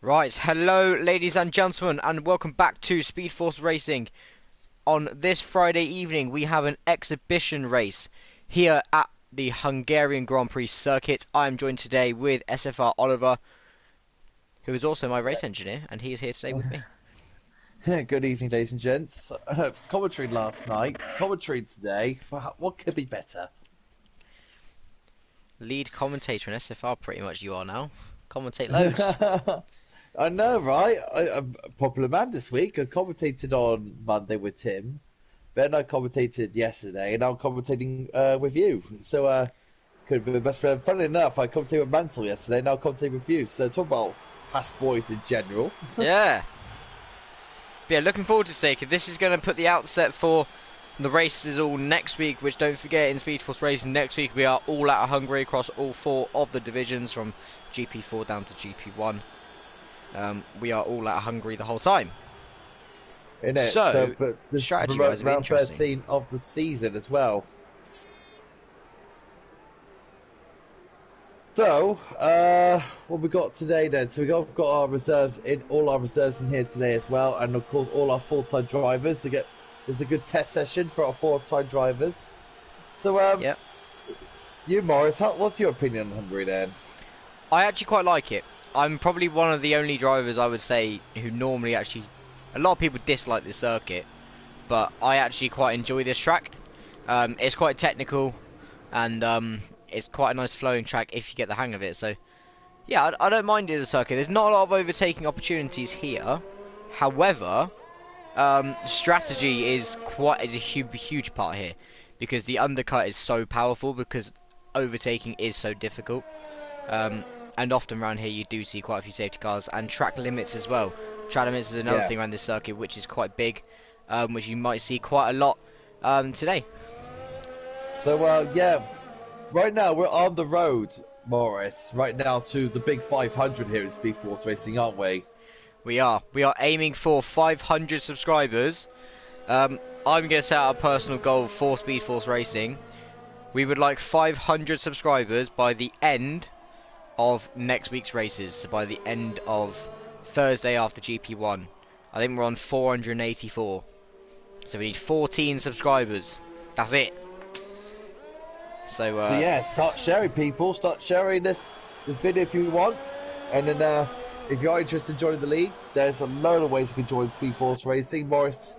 Right, hello ladies and gentlemen, and welcome back to Speed Force Racing. On this Friday evening, we have an exhibition race here at the Hungarian Grand Prix circuit. I am joined today with SFR Oliver, who is also my race engineer, and he is here today with me. Good evening, ladies and gents. Commentary last night, commentary today. What could be better? Lead commentator in SFR, pretty much you are now. Commentate loads. I know, right? I'm a popular man this week. I commentated on Monday with Tim, then I commentated yesterday, and now I'm commentating with you. So, could be the best friend. Funny enough, I commentated with Mansell yesterday, now I'm commentating with you. So, talk about past boys in general. Yeah. But yeah, looking forward to it. This is going to put the outset for the races all next week, which don't forget, in Speed Force Racing next week we are all out of Hungary across all 4 of the divisions from GP4 down to GP1. We are all out of Hungary the whole time. Innit? So but this strategy is wise round 13 of the season as well. So, what we got today then? So we've got our reserves all our reserves in here today as well, and of course all our full-time drivers to get. There's a good test session for our full-time drivers. So, yep. You, Morris, what's your opinion on Hungary then? I actually quite like it. I'm probably one of the only drivers, I would say, who normally actually... A lot of people dislike this circuit, but I actually quite enjoy this track. It's quite technical, and it's quite a nice flowing track if you get the hang of it. So, yeah, I don't mind it as a circuit. There's not a lot of overtaking opportunities here. However, strategy is a huge part here, because the undercut is so powerful, because overtaking is so difficult. And often around here you do see quite a few safety cars, and track limits as well. Track limits is another thing around this circuit, which is quite big, which you might see quite a lot today. So, yeah, right now we're on the road, Morris, right now to the big 500 here in Speed Force Racing, aren't we? We are aiming for 500 subscribers. I'm going to set out a personal goal for Speed Force Racing. We would like 500 subscribers by the end of next week's races, so by the end of Thursday after GP1. I think we're on 484, so we need 14 subscribers. That's it. So yeah, start sharing, people. Start sharing this video if you want, and then if you're interested in joining the league, there's a load of ways you can join Speed Force Racing. Morris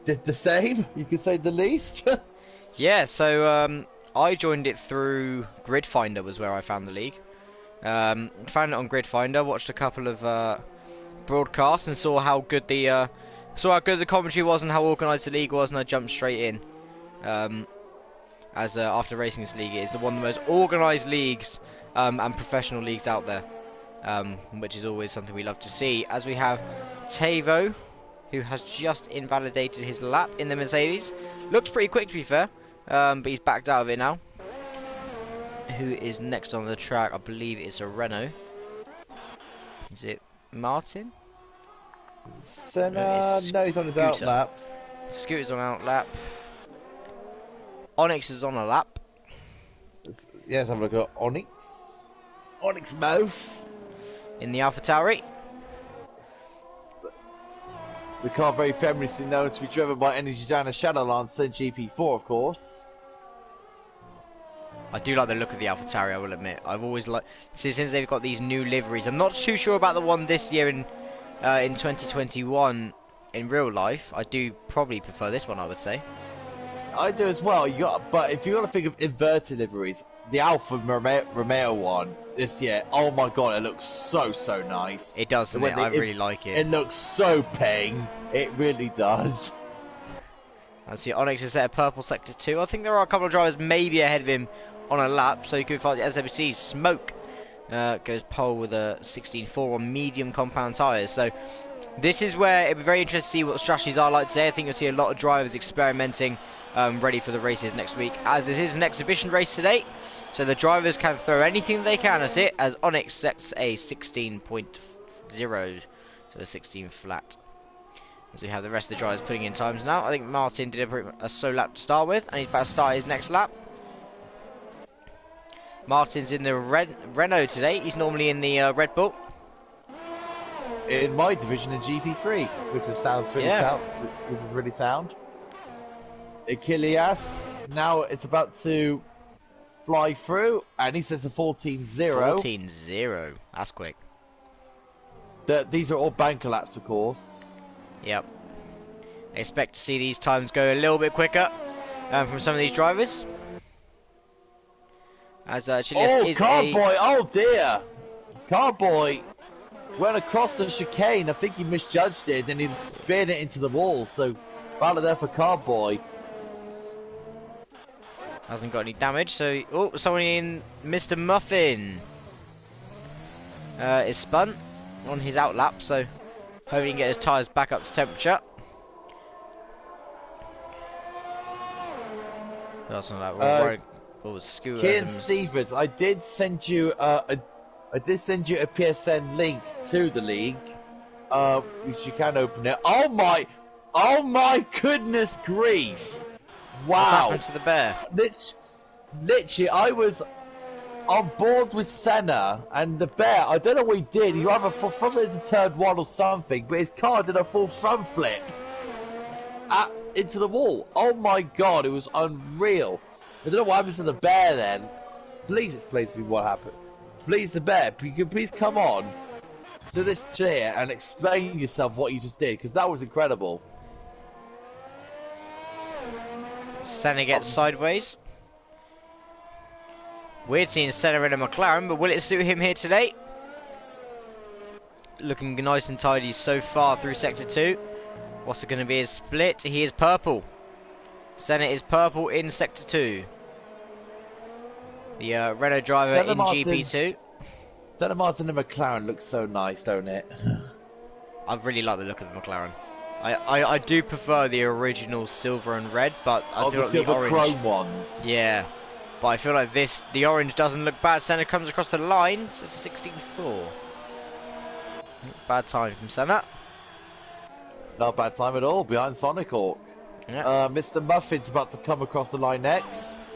did the same, you could say the least. Yeah, so I joined it through Grid Finder, was where I found the league. Found it on Grid Finder, watched a couple of broadcasts, and saw how good the commentary was and how organised the league was, and I jumped straight in. After racing this league, it is one of the most organised leagues and professional leagues out there, which is always something we love to see. As we have Tavo, who has just invalidated his lap in the Mercedes. Looks pretty quick, to be fair, but he's backed out of it now. Who is next on the track? I believe it's a Renault. Is it Martin? Senna, no, he's on his out laps. Scooter's on out lap. Onyx is on a lap. Yeah, let's have a look at Onyx. Onyx mouth. In the AlphaTauri. The car very famously known to be driven by Energy Dana Shadowlancer GP4, of course. I do like the look of the AlphaTauri, I will admit. I've always liked, since they've got these new liveries. I'm not too sure about the one this year in 2021 in real life. I do probably prefer this one, I would say. I do as well. But if you're gonna think of inverted liveries, the Alfa Romeo one this year. Oh my god, it looks so nice. It does, doesn't it? I really like it. It looks so ping. It really does. I see Onyx is at purple sector 2. I think there are a couple of drivers maybe ahead of him on a lap, so you can find SWC Smoke goes pole with a 16.4 on medium compound tyres. So this is where it'll be very interesting to see what strategies are like today. I think you'll see a lot of drivers experimenting, ready for the races next week, as this is an exhibition race today. So the drivers can throw anything they can at it, as Onyx sets a 16.0, so a 16 flat. As we have the rest of the drivers putting in times now. I think Martin did a slow lap to start with, and he's about to start his next lap. Martin's in the Renault today. He's normally in the Red Bull. In my division in GP3, which sounds really sound, which is really sound. Achilles, now it's about to fly through, and he says a 14.0. 14.0. That's quick. These are all banker laps, of course. Yep. I expect to see these times go a little bit quicker from some of these drivers. As Carboy! Oh dear! Carboy went across the chicane. I think he misjudged it, and he speared it into the wall. So, battle there for Carboy. Hasn't got any damage. So, someone in Mr. Muffin is spun on his outlap. So, hoping he can get his tyres back up to temperature. That's not that. Kian Stevens, I did send you a PSN link to the league, which you can open it. Oh my goodness grief! Wow! What happened to the bear? Literally, I was on board with Senna, and the bear, I don't know what he did. He either fronted into turn 1 or something, but his car did a full front flip into the wall. Oh my god, it was unreal. I don't know what happened to the bear then. Please explain to me what happened. Please, the bear, you can please come on to this chair and explain yourself what you just did, because that was incredible. Senna gets sideways. Weird seeing Senna in a McLaren, but will it suit him here today? Looking nice and tidy so far through Sector 2. What's it going to be his split? He is purple. Senna is purple in Sector 2. The Renault driver in GP2. Senna Martin and McLaren looks so nice, don't it? I really like the look of the McLaren. I do prefer the original silver and red, but I feel the like silver the orange, chrome ones. Yeah, but I feel like the orange doesn't look bad. Senna comes across the line. It's a 16.4. Bad time from Senna. Not a bad time at all, behind Sonic Hawk. Yeah. Mr. Muffin's about to come across the line next.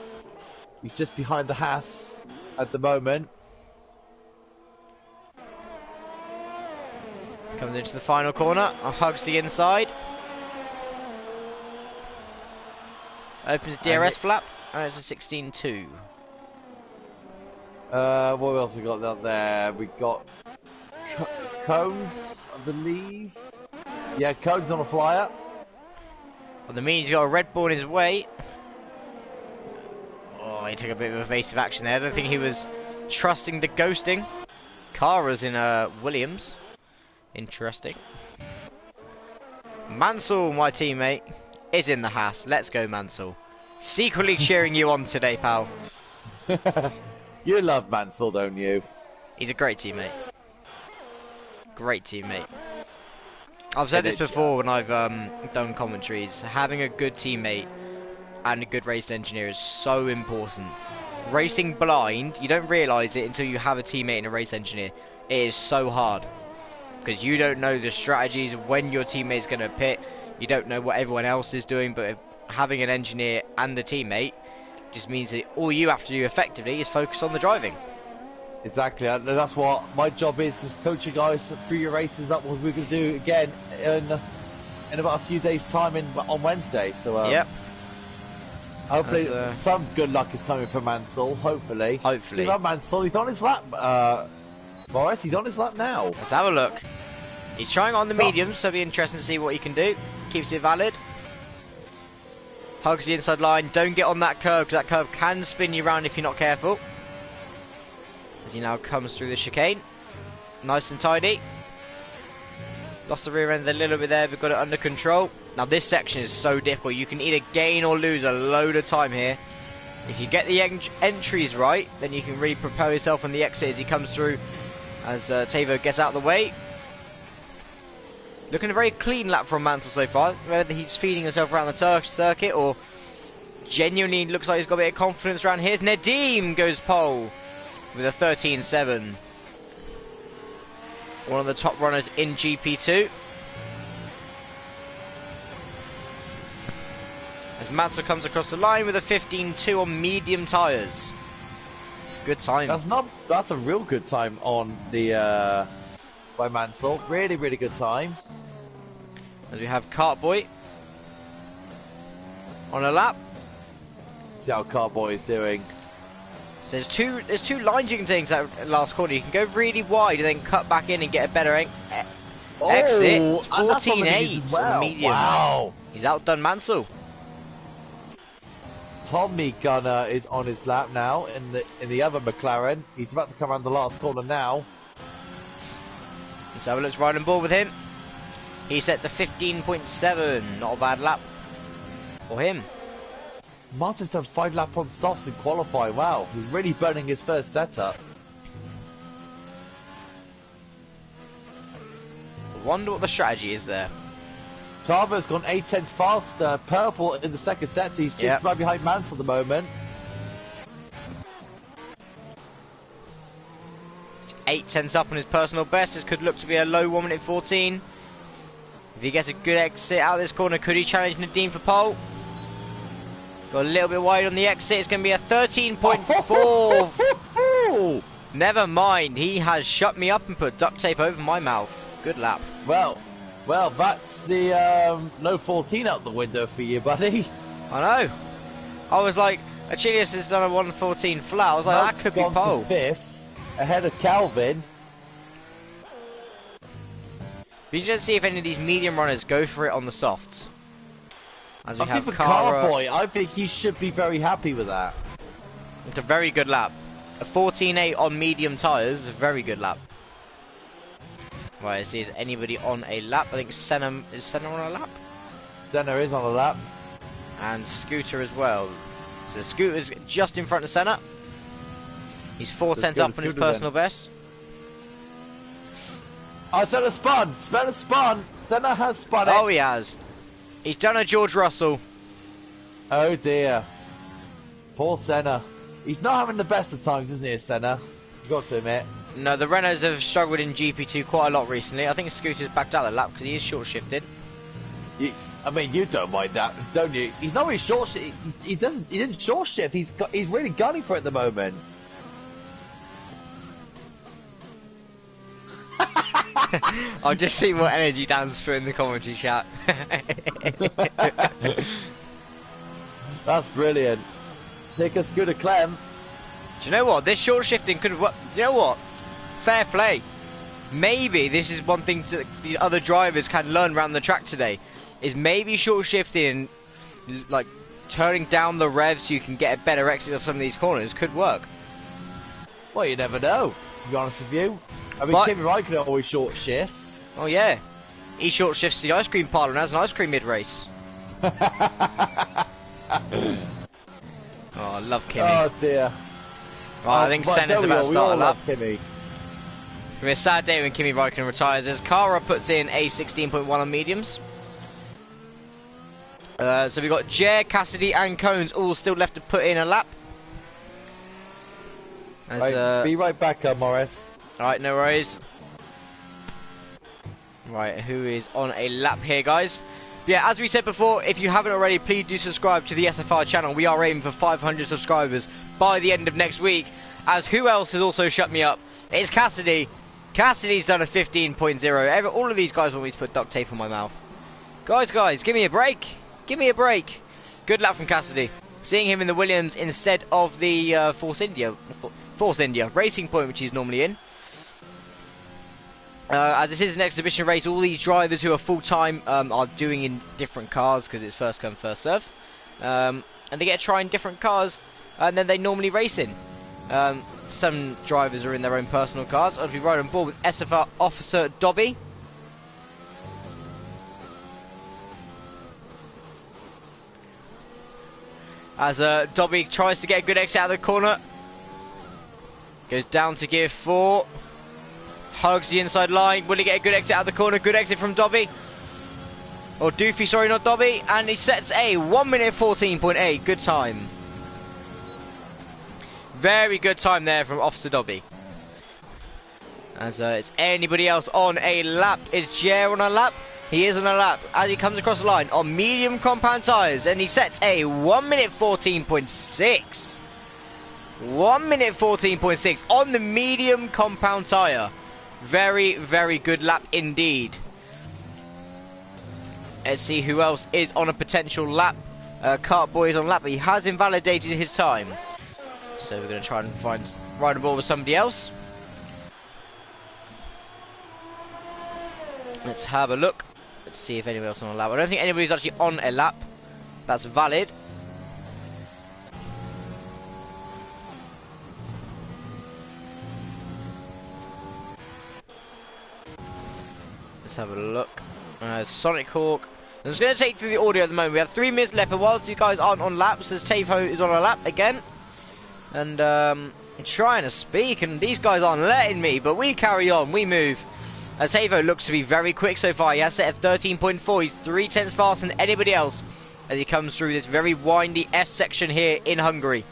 He's just behind the Haas at the moment. Comes into the final corner, hugs the inside. Opens DRS flap, and it's a 16.2. What else we got out there? We got Cones, I believe. Yeah, Cones on a flyer. Well, the means he's got a Red Bull in his way. Oh, he took a bit of evasive action there. I don't think he was trusting the ghosting. Kara's in Williams. Interesting. Mansell, my teammate, is in the Haas. Let's go, Mansell. Secretly cheering you on today, pal. You love Mansell, don't you? He's a great teammate. Great teammate. I've said this before when I've done commentaries. Having a good teammate and a good race engineer is so important. Racing blind, you don't realise it until you have a teammate and a race engineer. It is so hard. Because you don't know the strategies of when your teammate's going to pit. You don't know what everyone else is doing. But having an engineer and the teammate just means that all you have to do effectively is focus on the driving. Exactly. And that's what my job is coach you guys through your races up. What we're going to do again in about a few days' time on Wednesday. So yep. Hopefully some good luck is coming from Mansell. Hopefully. Hopefully. Mansell, he's on his lap. Morris, he's on his lap now. Let's have a look. He's trying on the medium, so it'll be interesting to see what he can do. Keeps it valid. Hugs the inside line. Don't get on that curve, because that curve can spin you around if you're not careful. As he now comes through the chicane. Nice and tidy. Lost the rear end a little bit there, but got it under control. Now this section is so difficult. You can either gain or lose a load of time here. If you get the entries right, then you can really propel yourself on the exit as he comes through, as Tavo gets out of the way. Looking a very clean lap from Mansell so far. Whether he's feeding himself around the circuit or genuinely looks like he's got a bit of confidence around. Here's Nadim goes pole with a 13.7. One of the top runners in GP2. As Mansell comes across the line with a 15.2 on medium tyres. Good time. That's a real good time on the by Mansell. Really, really good time. As we have Cartboy on a lap. See how Cartboy is doing. So there's two lines you can take into that last corner. You can go really wide and then cut back in and get a better exit. 14.8 well. on medium. Wow. He's outdone Mansell. Tommy Gunner is on his lap now in the other McLaren. He's about to come around the last corner now. Let's have a look right on board with him. He sets a 15.7. Not a bad lap for him. Martin's done 5 laps on softs in qualifying. Wow, he's really burning his first setup. I wonder what the strategy is there. Tava's gone 8 tenths faster. Purple in the second set. He's just right behind Mansell at the moment. 8 tenths up on his personal best. This could look to be a low 1 minute 14. If he gets a good exit out of this corner, could he challenge Nadim for pole? Got a little bit wide on the exit. It's going to be a 13.4. Never mind. He has shut me up and put duct tape over my mouth. Good lap. Well, that's the low 14 out the window for you, buddy. I know. I was like, Achilles has done a 1:14 flat. I was like, Mark's that could be gone pole. To 5th, ahead of Calvin. We should see if any of these medium runners go for it on the softs. As we I have think for Cara, Carboy, I think he should be very happy with that. it's a very good lap. A 14.8 on medium tyres is a very good lap. Right, let's see, is anybody on a lap? I think Senna, is Senna on a lap? Senna is on a lap. And Scooter as well. So Scooter's just in front of Senna. He's 4 tenths up on his personal best. Oh, Senna spun! Senna spun! Senna has spun it! Oh, he has. He's done a George Russell. Oh dear. Poor Senna. He's not having the best of times, isn't he, Senna? You've got to admit. No, the Renaults have struggled in GP2 quite a lot recently. I think Scooter's backed out of the lap because he is short-shifted. I mean, you don't mind that, don't you? He's not really short. He didn't short shift. He's really gunning for it at the moment. I'll just see what energy Dan's put in the commentary chat. That's brilliant. Take a Scooter Clem. Do you know what? This short shifting could have. You know what? Fair play. Maybe this is one thing that the other drivers can learn around the track today. Is maybe short shifting, like turning down the revs so you can get a better exit of some of these corners could work. Well, you never know, to be honest with you. I mean, Kimi Raikkonen always short shifts. Oh yeah, he short shifts the ice cream parlour and has an ice cream mid-race. Oh, I love Kimi. Oh dear. Right, I think Senna's about to start a lap. Kimi. It's gonna be a sad day when Kimi Raikkonen retires as Cara puts in a 16.1 on mediums. So we've got Jer, Cassidy and Cones all still left to put in a lap. Right, be right back, Morris. Alright, no worries. Right, who is on a lap here, guys? Yeah, as we said before, if you haven't already, please do subscribe to the SFR channel. We are aiming for 500 subscribers by the end of next week. As who else has also shut me up? It's Cassidy. Cassidy's done a 15.0. All of these guys want me to put duct tape on my mouth. Guys, give me a break. Give me a break. Good lap from Cassidy. Seeing him in the Williams instead of the Force India Racing Point, which he's normally in. As this is an exhibition race, all these drivers who are full-time are doing in different cars because it's first come, first serve. and they get to try in different cars, and then they normally race in. Some drivers are in their own personal cars. As we ride on board with SFR Officer Dobby. As Dobby tries to get a good exit out of the corner. Goes down to gear 4. Hugs the inside line. Will he get a good exit out of the corner? Good exit from Dobby. Or Doofy, sorry, not Dobby. And he sets a 1 minute 14.8. Good time. Very good time there from Officer Dobby. As it's anybody else on a lap. Is Jer on a lap? He is on a lap as he comes across the line on medium compound tyres. And he sets a 1 minute 14.6. 1 minute 14.6 on the medium compound tyre. Very, very good lap indeed. Let's see who else is on a potential lap. Cartboy is on lap, but he has invalidated his time. So we're going to try and ride a ball with somebody else. Let's have a look. Let's see if anyone else is on a lap. I don't think anybody's actually on a lap. That's valid. Let's have a look. Sonic Hawk. I'm just going to take through the audio at the moment. We have 3 minutes left, but whilst these guys aren't on laps, as Tavo is on a lap again. And I'm trying to speak, and these guys aren't letting me, but we carry on, we move. As Tavo looks to be very quick so far. He has set at 13.4. He's 0.3 faster than anybody else as he comes through this very windy S section here in Hungary.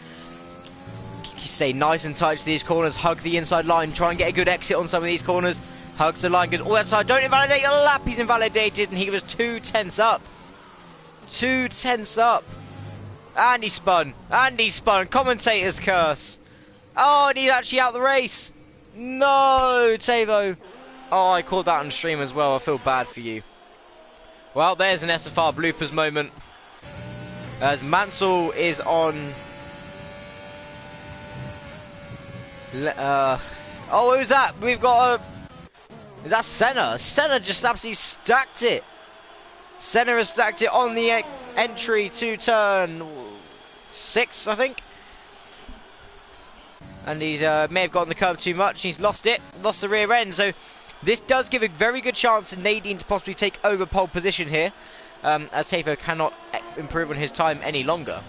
Stay nice and tight to these corners. Hug the inside line. Try and get a good exit on some of these corners. Hugs the line, goes all that side. Don't invalidate a lap. He's invalidated, and he was 2/10 up. 2/10 up. And he spun. And he spun. Commentator's curse. Oh, and he's actually out the race. No, Tavo. Oh, I called that on stream as well. I feel bad for you. Well, there's an SFR bloopers moment. As Mansell is on... oh, who's that? We've got a... Is that Senna? Senna just absolutely stacked it. Senna has stacked it on the entry to turn 6, I think. And he's may have gotten the curb too much. He's lost it. Lost the rear end. So this does give a very good chance to Nadine to possibly take over pole position here. As Tavo cannot improve on his time any longer.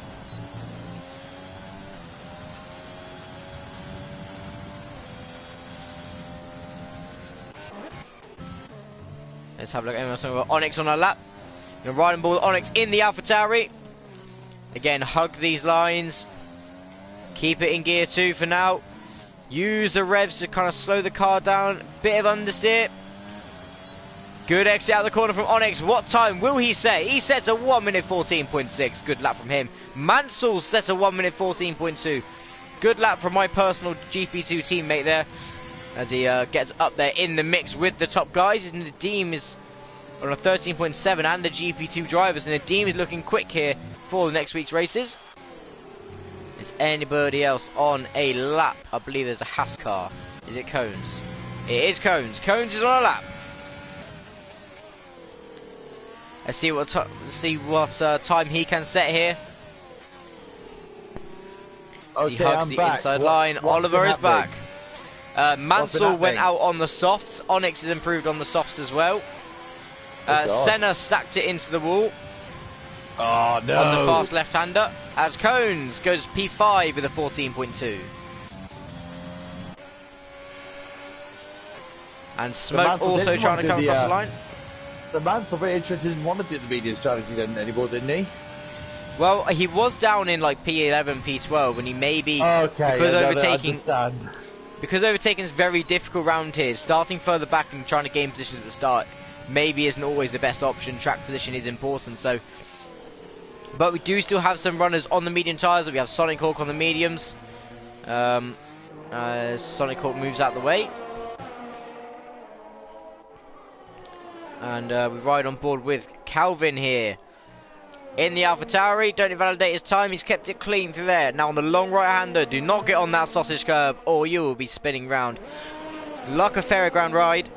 Let's have a look at Onyx on our lap. Gonna ride and ball Onyx in the AlphaTauri. Again, hug these lines. Keep it in gear 2 for now. Use the revs to kind of slow the car down. Bit of understeer. Good exit out of the corner from Onyx. What time will he set? He sets a 1 minute 14.6. Good lap from him. Mansell sets a 1 minute 14.2. Good lap from my personal GP2 teammate there. As he gets up there in the mix with the top guys. And the Nadeem is on a 13.7 and the GP2 drivers. And the Nadeem is looking quick here for the next week's races. Is anybody else on a lap? I believe there's a Haas car. Is it Cones? It is Cones. Cones is on a lap. Let's see what time he can set here. Okay, he hugs I'm the back. inside line. Oliver is back. Mansell went out on the softs. Onyx has improved on the softs as well. Senna stacked it into the wall. Oh no! On the fast left-hander. As Cones goes P5 with a 14.2. And Smoke also trying to come across the line. The Mansell very interested, didn't want to do the medium strategy then anymore, didn't he? Well, he was down in like P11, P12, and he maybe because overtaking is very difficult round here. Starting further back and trying to gain position at the start maybe isn't always the best option. Track position is important, so. But we do still have some runners on the medium tyres. We have Sonic Hawk on the mediums. Sonic Hawk moves out the way. And we ride on board with Calvin here. In the AlphaTauri, don't invalidate his time. He's kept it clean through there. Now on the long right-hander, do not get on that sausage curb or you will be spinning round. Like a fairground ride.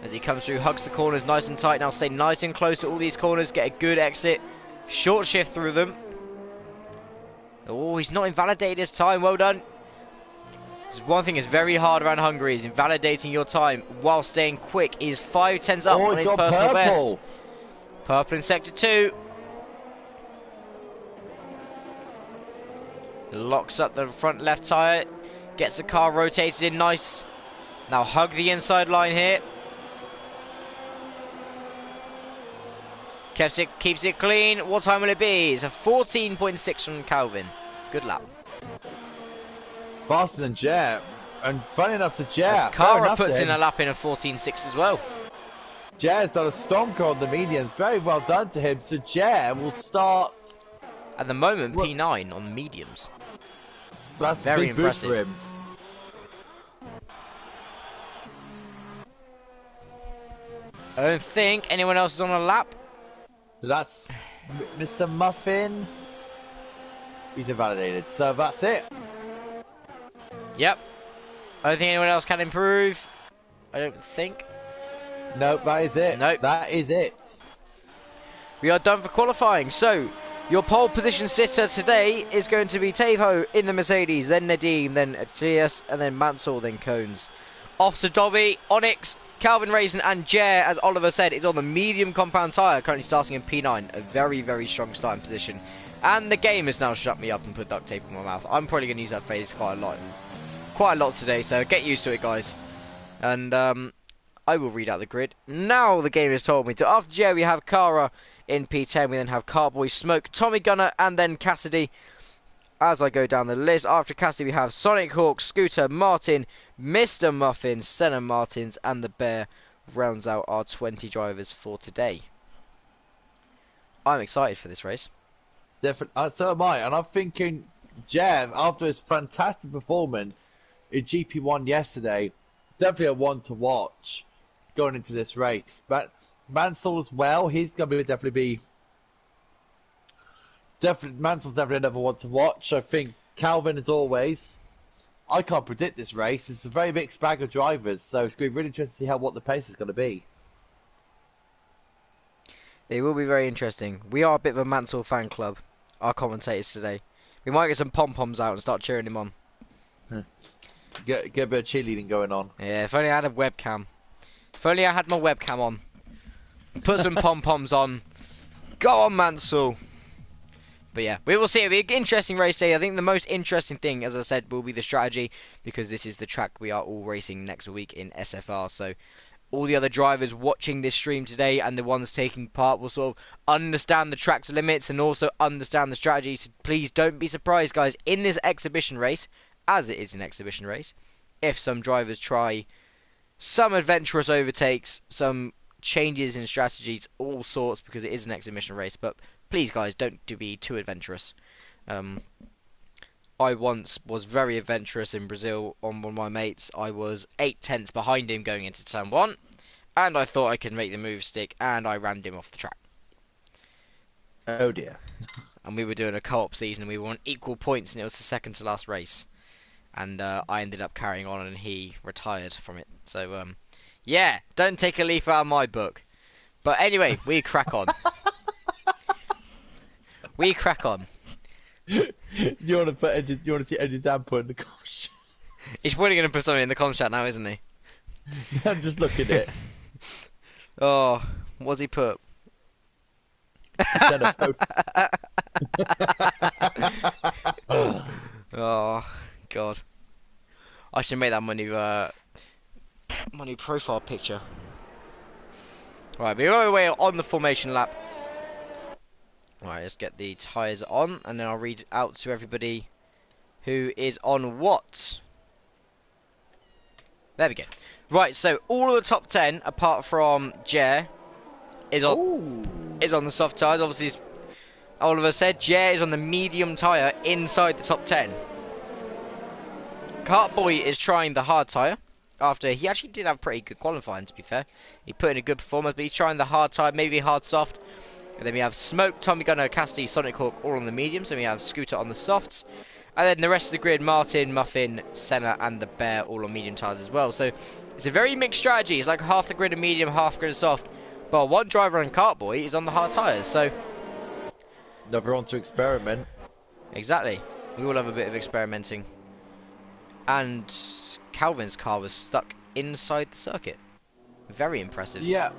As he comes through, hugs the corners nice and tight. Now stay nice and close to all these corners. Get a good exit. Short shift through them. Oh, he's not invalidated his time. Well done. One thing is very hard around Hungary is invalidating your time while staying quick. He's 5/10 up on his personal best. Purple in sector 2. Locks up the front left tyre. Gets the car rotated in nice. Now hug the inside line here. Keeps it clean. What time will it be? It's a 14.6 from Calvin. Good lap. Faster than Jer. And funny enough to Jer. Cara puts in a lap in a 14.6 as well. Jer's done a stonker on the mediums. Very well done to him. So Jer will start... At the moment, P9 on mediums. That's very a big boost for him. I don't think anyone else is on a lap. So that's Mr. Muffin. He's invalidated. So that's it. Yep. I don't think anyone else can improve. I don't think. Nope, that is it. Nope. That is it. We are done for qualifying. So, your pole position sitter today is going to be Tavo in the Mercedes, then Nadim, then GS, and then Mansell, then Cones. Officer Dobby, Onyx, Calvin Raisin, and Jer, as Oliver said, is on the medium compound tyre, currently starting in P9. A very, very strong starting position. And the game has now shut me up and put duct tape in my mouth. I'm probably going to use that phrase quite a lot today, so get used to it, guys. And I will read out the grid. Now the game has told me to. After Jer, we have Cara in P10. We then have Cartboy, Smoke, Tommy Gunner, and then Cassidy. As I go down the list, after Cassidy, we have Sonic Hawk, Scooter, Martin, Mr. Muffin, Senna Martins, and the Bear rounds out our 20 drivers for today. I'm excited for this race. Definitely, so am I. And I'm thinking, Jer, after his fantastic performance in GP1 yesterday, definitely a one to watch going into this race. But Mansell as well, he's going to definitely be... Mansell's definitely another one to watch. I think Calvin, as always, I can't predict this race. It's a very mixed bag of drivers, so it's going to be really interesting to see what the pace is going to be. It will be very interesting. We are a bit of a Mansell fan club, our commentators today. We might get some pom-poms out and start cheering him on. Get a bit of cheerleading going on. Yeah, if only I had a webcam. If only I had my webcam on. Put some pom-poms on. Go on, Mansell. But yeah, we will see. It'll be an interesting race day. I think the most interesting thing, as I said, will be the strategy, because this is the track we are all racing next week in SFR. So all the other drivers watching this stream today and the ones taking part will sort of understand the track's limits and also understand the strategy. So please don't be surprised, guys, in this exhibition race, as it is an exhibition race, if some drivers try some adventurous overtakes, some changes in strategies, all sorts, because it is an exhibition race. But please, guys, don't be too adventurous. I once was very adventurous in Brazil on one of my mates. I was 8/10 behind him going into turn 1, and I thought I could make the move stick, and I rammed him off the track. Oh dear. And we were doing a co-op season, and we were on equal points, and it was the second to last race. And I ended up carrying on, and he retired from it. So, yeah, don't take a leaf out of my book. But anyway, we crack on. We crack on. Do you want to see Eddie's dad put in the comments? He's probably going to put something in the comments chat now, isn't he? I'm just looking at it. Oh, what's he put? Oh God, I should make that my new profile picture. Right, we're on our way on the formation lap. Right, let's get the tyres on, and then I'll read out to everybody who is on what. There we go. Right, so all of the top 10, apart from Jer, is on the soft tyres. Obviously, as Oliver said, Jer is on the medium tyre inside the top 10. Cartboy is trying the hard tyre. After he actually did have pretty good qualifying, to be fair. He put in a good performance, but he's trying the hard tyre, maybe hard soft. And then we have Smoke, Tommy Gunner, Cassidy, Sonic Hawk all on the mediums. And we have Scooter on the softs. And then the rest of the grid, Martin, Muffin, Senna and the Bear all on medium tyres as well. So it's a very mixed strategy. It's like half the grid of medium, half the grid of soft. But one driver on Cartboy is on the hard tyres. So Another one to experiment. Exactly. We all have a bit of experimenting. And Calvin's car was stuck inside the circuit. Very impressive. Yeah,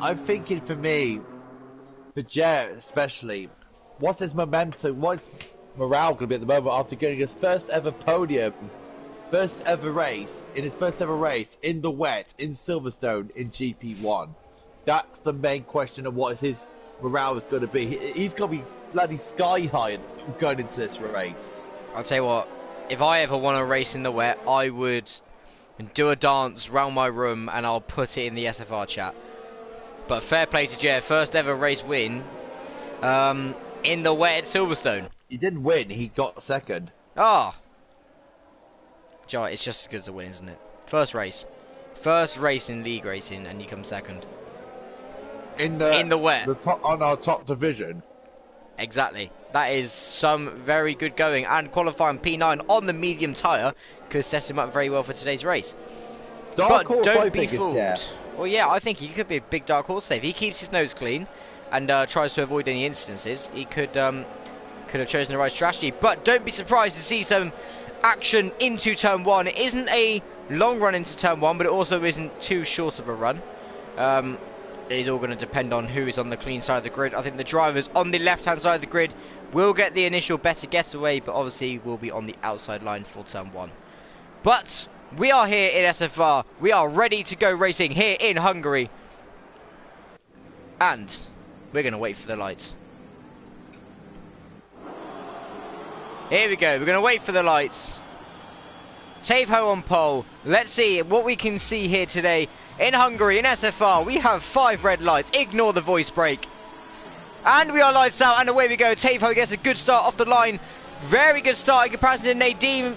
I'm thinking for me, for Jet especially, what's his momentum, what's morale going to be at the moment after getting his first ever podium, first ever race, in his first ever race, in the wet, in Silverstone, in GP1. That's the main question of what his morale is going to be. He's going to be bloody sky high going into this race. I'll tell you what, if I ever want to race in the wet, I would do a dance round my room and I'll put it in the SFR chat. But fair play to Jer, first ever race win in the wet at Silverstone. He didn't win, he got second. Ah, Joe, it's just as good as a win, isn't it? First race in league racing, and you come second In the wet, on our top division. Exactly. That is some very good going, and qualifying P9 on the medium tyre could set him up very well for today's race. Dark but horse, don't be fooled. Well, yeah, I think he could be a big dark horse today. If he keeps his nose clean and tries to avoid any instances, he could have chosen the right strategy. But don't be surprised to see some action into turn 1. It isn't a long run into turn 1, but it also isn't too short of a run. It is all going to depend on who is on the clean side of the grid. I think the drivers on the left-hand side of the grid will get the initial better getaway, but obviously will be on the outside line for turn 1. But we are here in SFR. We are ready to go racing here in Hungary. And we're going to wait for the lights. Here we go. We're going to wait for the lights. Tave-Ho on pole. Let's see what we can see here today. In Hungary, in SFR, we have 5 red lights. Ignore the voice break. And we are lights out, and away we go. Tave-Ho gets a good start off the line. Very good start in comparison to Nadim.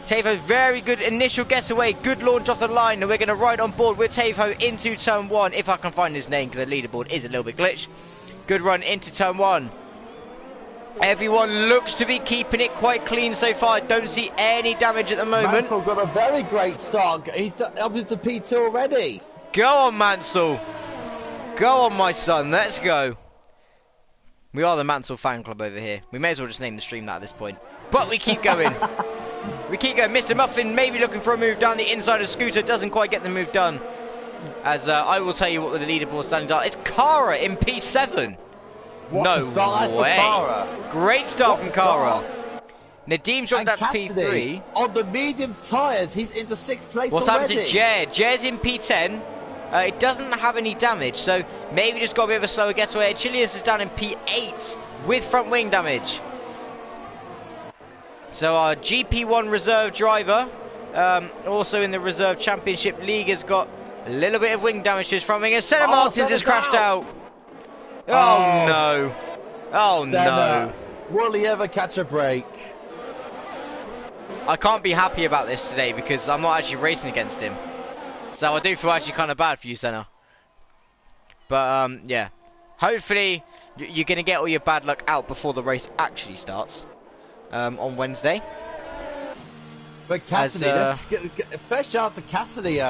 Tave-Ho, very good initial getaway. Good launch off the line, and we're going to ride on board with Tave-Ho into turn 1. If I can find his name, because the leaderboard is a little bit glitched. Good run into turn 1. Everyone looks to be keeping it quite clean so far. Don't see any damage at the moment. Mansell got a very great start. He's up into P2 already. Go on, Mansell. Go on, my son. Let's go. We are the Mansell fan club over here. We may as well just name the stream that at this point. But we keep going. We keep going. Mr. Muffin maybe looking for a move down the inside of Scooter. Doesn't quite get the move done. As I will tell you what the leaderboard standings are. It's Kara in P7. What no a start way. for Kara. Great start from Kara. Nadim dropped that to Cassidy, P3. on the medium tyres, he's into 6th place What's already. happened to Jer? Jer's in P10. It doesn't have any damage, so maybe just got a bit of a slower getaway. Chilius is down in P8 with front wing damage. So our GP1 reserve driver, also in the reserve championship league, has got a little bit of wing damage to his front wing. And Senna Martins has crashed out. Oh no. Oh no. Will he ever catch a break? I can't be happy about this today because I'm not actually racing against him. So I do feel actually kind of bad for you, Senna. But yeah. Hopefully you're going to get all your bad luck out before the race actually starts on Wednesday. But Cassidy, let's get first shout out to Cassidy,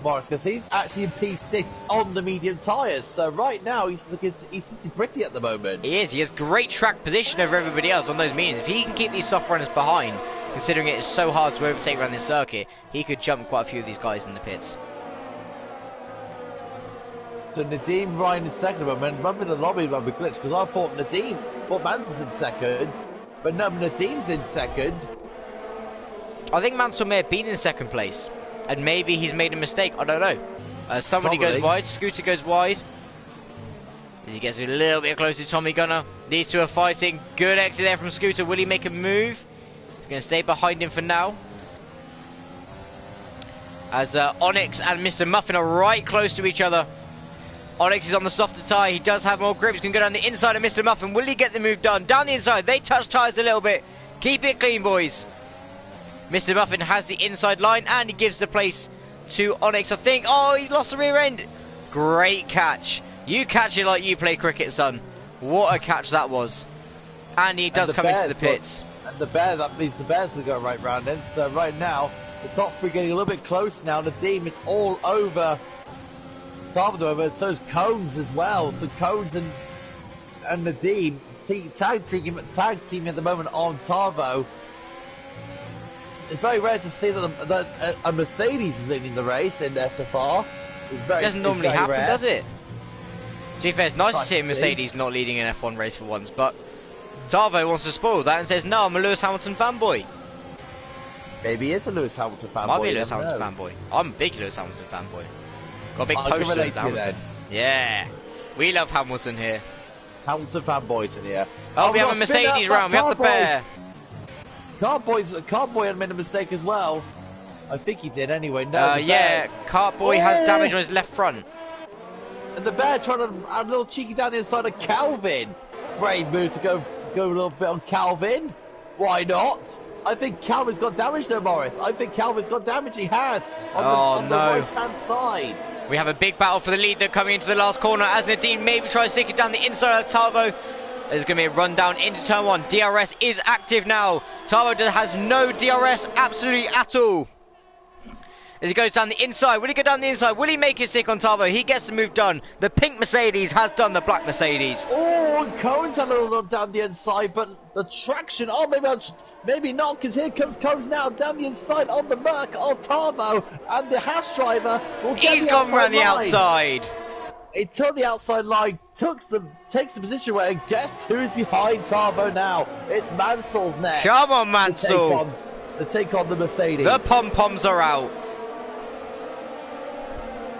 Morris, because he's actually in P6 on the medium tyres. So right now he's sitting pretty at the moment. He is. He has great track position over everybody else on those mediums. If he can keep these soft runners behind, considering it is so hard to overtake around this circuit, he could jump quite a few of these guys in the pits. So Nadim riding in second, but remember the lobby might be glitched because I thought Mansell's in second, but no, Nadim's in second. I think Mansell may have been in second place. And maybe he's made a mistake. I don't know. Somebody Probably goes wide. Scooter goes wide. He gets a little bit closer to Tommy Gunner. These two are fighting. Good exit there from Scooter. Will he make a move? He's going to stay behind him for now. As Onyx and Mr. Muffin are right close to each other. Onyx is on the softer tyre. He does have more grip. He's going to go down the inside of Mr. Muffin. Will he get the move done? Down the inside. They touch tyres a little bit. Keep it clean, boys. Mr. Muffin has the inside line and he gives the place to Onyx, I think. Oh, he's lost the rear end. Great catch. You catch it like you play cricket, son. What a catch that was. And he does come into the pits. And that means the Bears will go right round him. So right now, the top three getting a little bit close now. The team is all over top of them, but so is Cones as well. So Cones and Nadim tag team at the moment on Tarvo. It's very rare to see that a Mercedes is leading the race in SFR. It doesn't normally happen, rare. does it? To be fair, it's nice to see Mercedes not leading an F1 race for once, but Tarvo wants to spoil that and says, no, I'm a Lewis Hamilton fanboy. Maybe he is a Lewis Hamilton fanboy. Might be a Lewis Hamilton fanboy. I'm a big Lewis Hamilton fanboy. Got a big poster of Hamilton. Yeah, we love Hamilton here. Hamilton fanboys in here. Oh, we have a Mercedes round. We have the pair. Carboy had made a mistake as well. I think he did anyway. No, yeah, Cartboy has damage on his left front. And the bear trying to add a little cheeky down the inside of Calvin. Brave move to go a little bit on Calvin. Why not? I think Calvin's got damage there, Morris. I think Calvin's got damage. He has on the right-hand side. We have a big battle for the lead. They're coming into the last corner as Nadine maybe tries to stick it down the inside of Tarvo. There's going to be a run down into turn one. DRS is active now. Tarvo has no DRS absolutely at all. As he goes down the inside, will he go down the inside? Will he make his stick on Tarvo? He gets the move done. The pink Mercedes has done the black Mercedes. Oh, and Cohen's had a little run down the inside, but the traction, maybe not, because here comes Cohen's now down the inside on the Merc of Tarvo, and the Haas driver will get He's gone around the outside. He took the outside line, takes the position away, and guess who's behind Tarvo now? It's Mansell's next. Come on, Mansell. To take on the Mercedes. The pom-poms are out.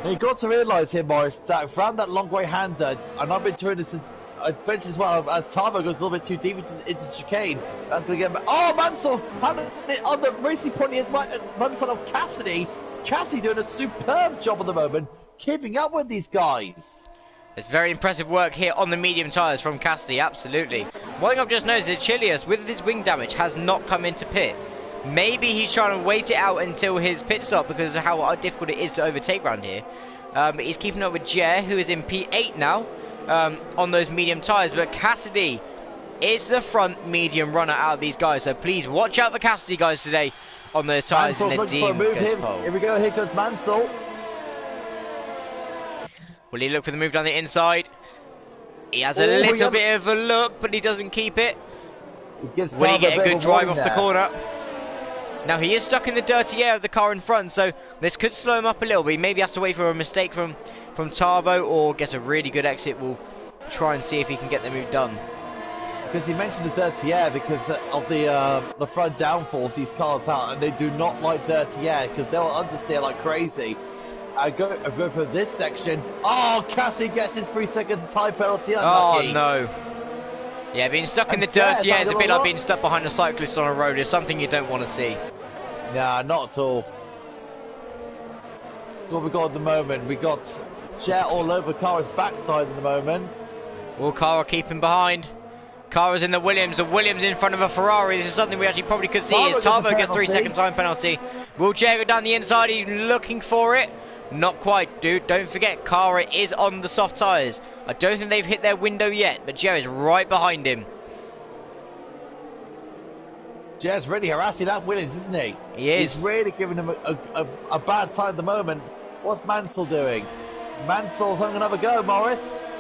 Now you've got to realise here, Morris, that around that long right-hander, and I've been doing this, I mentioned as well, as Tarvo goes a little bit too deep into chicane, that's going to get... Oh, Mansell on the racing point is right side of Cassidy. Cassidy doing a superb job at the moment, keeping up with these guys. It's very impressive work here on the medium tyres from Cassidy, absolutely. One thing I've just noticed is Chilius, with his wing damage, has not come into pit. Maybe he's trying to wait it out until his pit stop because of how difficult it is to overtake around here. But he's keeping up with Jer, who is in P8 now, on those medium tyres. But Cassidy is the front medium runner out of these guys. So please watch out for Cassidy, guys, today on those tyres. Mansell's looking for a move here. Here we go, here comes Mansell. Will he look for the move down the inside? He has a little bit of a look, but he doesn't keep it. Will he get a good drive off the corner? Now he is stuck in the dirty air of the car in front, so this could slow him up a little bit. He maybe has to wait for a mistake from Tarvo or gets a really good exit. We'll try and see if he can get the move done. Because he mentioned the dirty air because of the front downforce these cars have, and they do not like dirty air because they'll understeer like crazy. I go for this section. Oh, Cassidy gets his 3-second time penalty. Unlucky. Oh no. Yeah, being stuck in the dirty air is a bit like being stuck behind a cyclist on a road. It's something you don't want to see. Nah, not at all. That's what we got at the moment. We got Jet all over Kara's backside at the moment. Will Kara keep him behind? Kara's in the Williams in front of a Ferrari. This is something we actually probably could see. Tarvo gets 3-second time penalty. Will Jet go down the inside? He's looking for it. Not quite, dude. Don't forget, Kara is on the soft tyres. I don't think they've hit their window yet, but Joe is right behind him. Joe's really harassing that Williams, isn't he? He is. He's really giving him a bad time at the moment. What's Mansell doing? Mansell's having another go, Morris.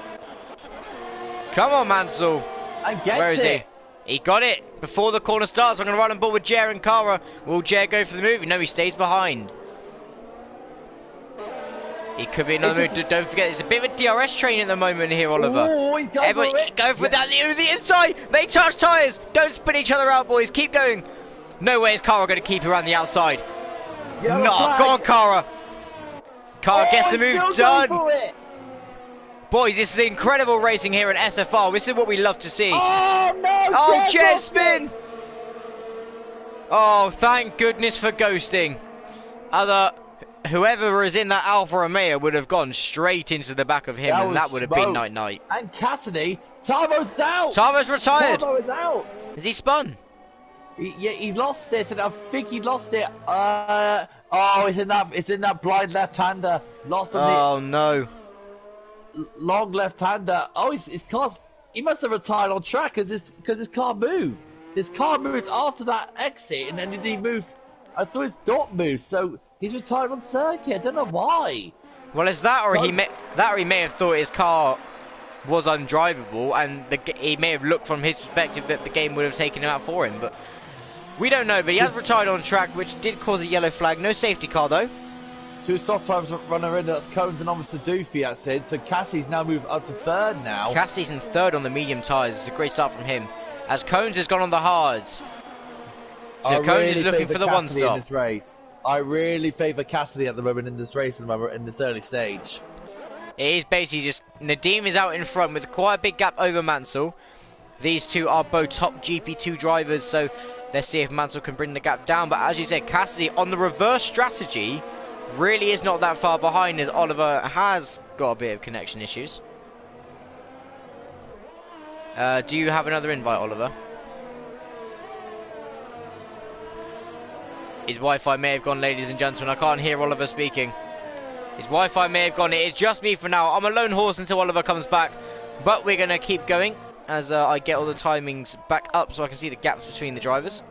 Come on, Mansell. And gets Where is it. He got it before the corner starts. I'm going to run on board with Jer and Kara. Will Jer go for the move? No, he stays behind. He could be another move. Don't forget, it's a bit of a DRS train at the moment here, Oliver. Oh, he's going for it. Go for that the inside. They touch tyres. Don't spin each other out, boys. Keep going. No way is Kara going to keep around the outside. No, go on, Kara. Kara gets the move done. Boys, this is incredible racing here in SFR. This is what we love to see. Oh, no. Oh, Jer spin. Oh, thank goodness for ghosting. Whoever is in that Alfa Romeo would have gone straight into the back of him, and that would have been night-night. And Cassidy, Tarvo's out. Tarvo's retired. Tarvo is out. Is he spun? He lost it, and I think he lost it. Oh, it's in that blind left-hander. Lost him. Oh no. Long left-hander. Oh, his car. He must have retired on track because his car moved. His car moved after that exit, and then he moved. I saw his dot move, so. He's retired on circuit. I don't know why. Well, it's that, or he may have thought his car was undrivable, and he may have looked from his perspective that the game would have taken him out for him, but we don't know. But he has retired on track, which did cause a yellow flag. No safety car though. 2 soft tyres runner in, that's Cones and obviously Doofy, that's it. So Cassie's now moved up to 3rd now. Cassie's in 3rd on the medium tyres. It's a great start from him. As Cones has gone on the hards. So Cones is looking for the one stop. In this race. I really favour Cassidy at the moment in this race, in this early stage. It is basically just Nadim is out in front with quite a big gap over Mansell. These two are both top GP2 drivers, so let's see if Mansell can bring the gap down. But as you said, Cassidy on the reverse strategy really is not that far behind, as Oliver has got a bit of connection issues. Do you have another invite, Oliver? His Wi-Fi may have gone, ladies and gentlemen. I can't hear Oliver speaking. His Wi-Fi may have gone. It is just me for now. I'm a lone horse until Oliver comes back. But we're going to keep going as I get all the timings back up so I can see the gaps between the drivers.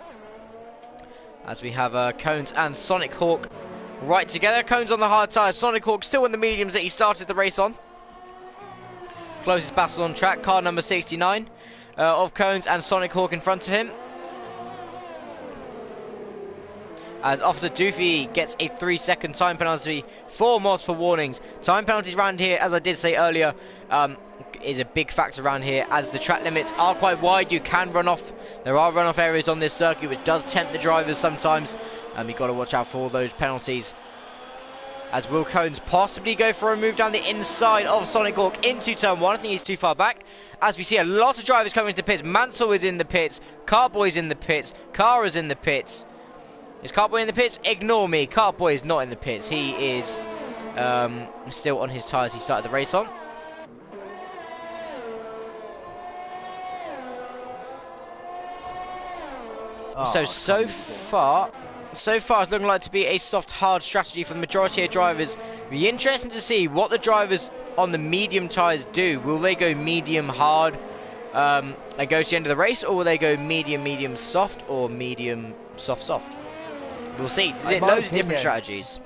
As we have Cones and Sonic Hawk right together. Cones on the hard tyres. Sonic Hawk still in the mediums that he started the race on. Closest battle on track. Car number 69 of Cones and Sonic Hawk in front of him. As Officer Doofy gets a 3-second time penalty for multiple warnings. Time penalties around here, as I did say earlier, is a big factor around here, as the track limits are quite wide. You can run off. There are run-off areas on this circuit, which does tempt the drivers sometimes. You've got to watch out for all those penalties. As Will Cones possibly go for a move down the inside of Sonic Hawk into turn 1. I think he's too far back. As we see a lot of drivers coming into pits. Mansell is in the pits. Carboy's in the pits. Kara's in the pits. Is Carboy in the pits? Ignore me. Carboy is not in the pits. He is still on his tyres he started the race on. So far it's looking like to be a soft, hard strategy for the majority of drivers. It'll be interesting to see what the drivers on the medium tyres do. Will they go medium, hard and go to the end of the race, or will they go medium, medium, soft, or medium, soft, soft? We'll see. Loads of different strategies.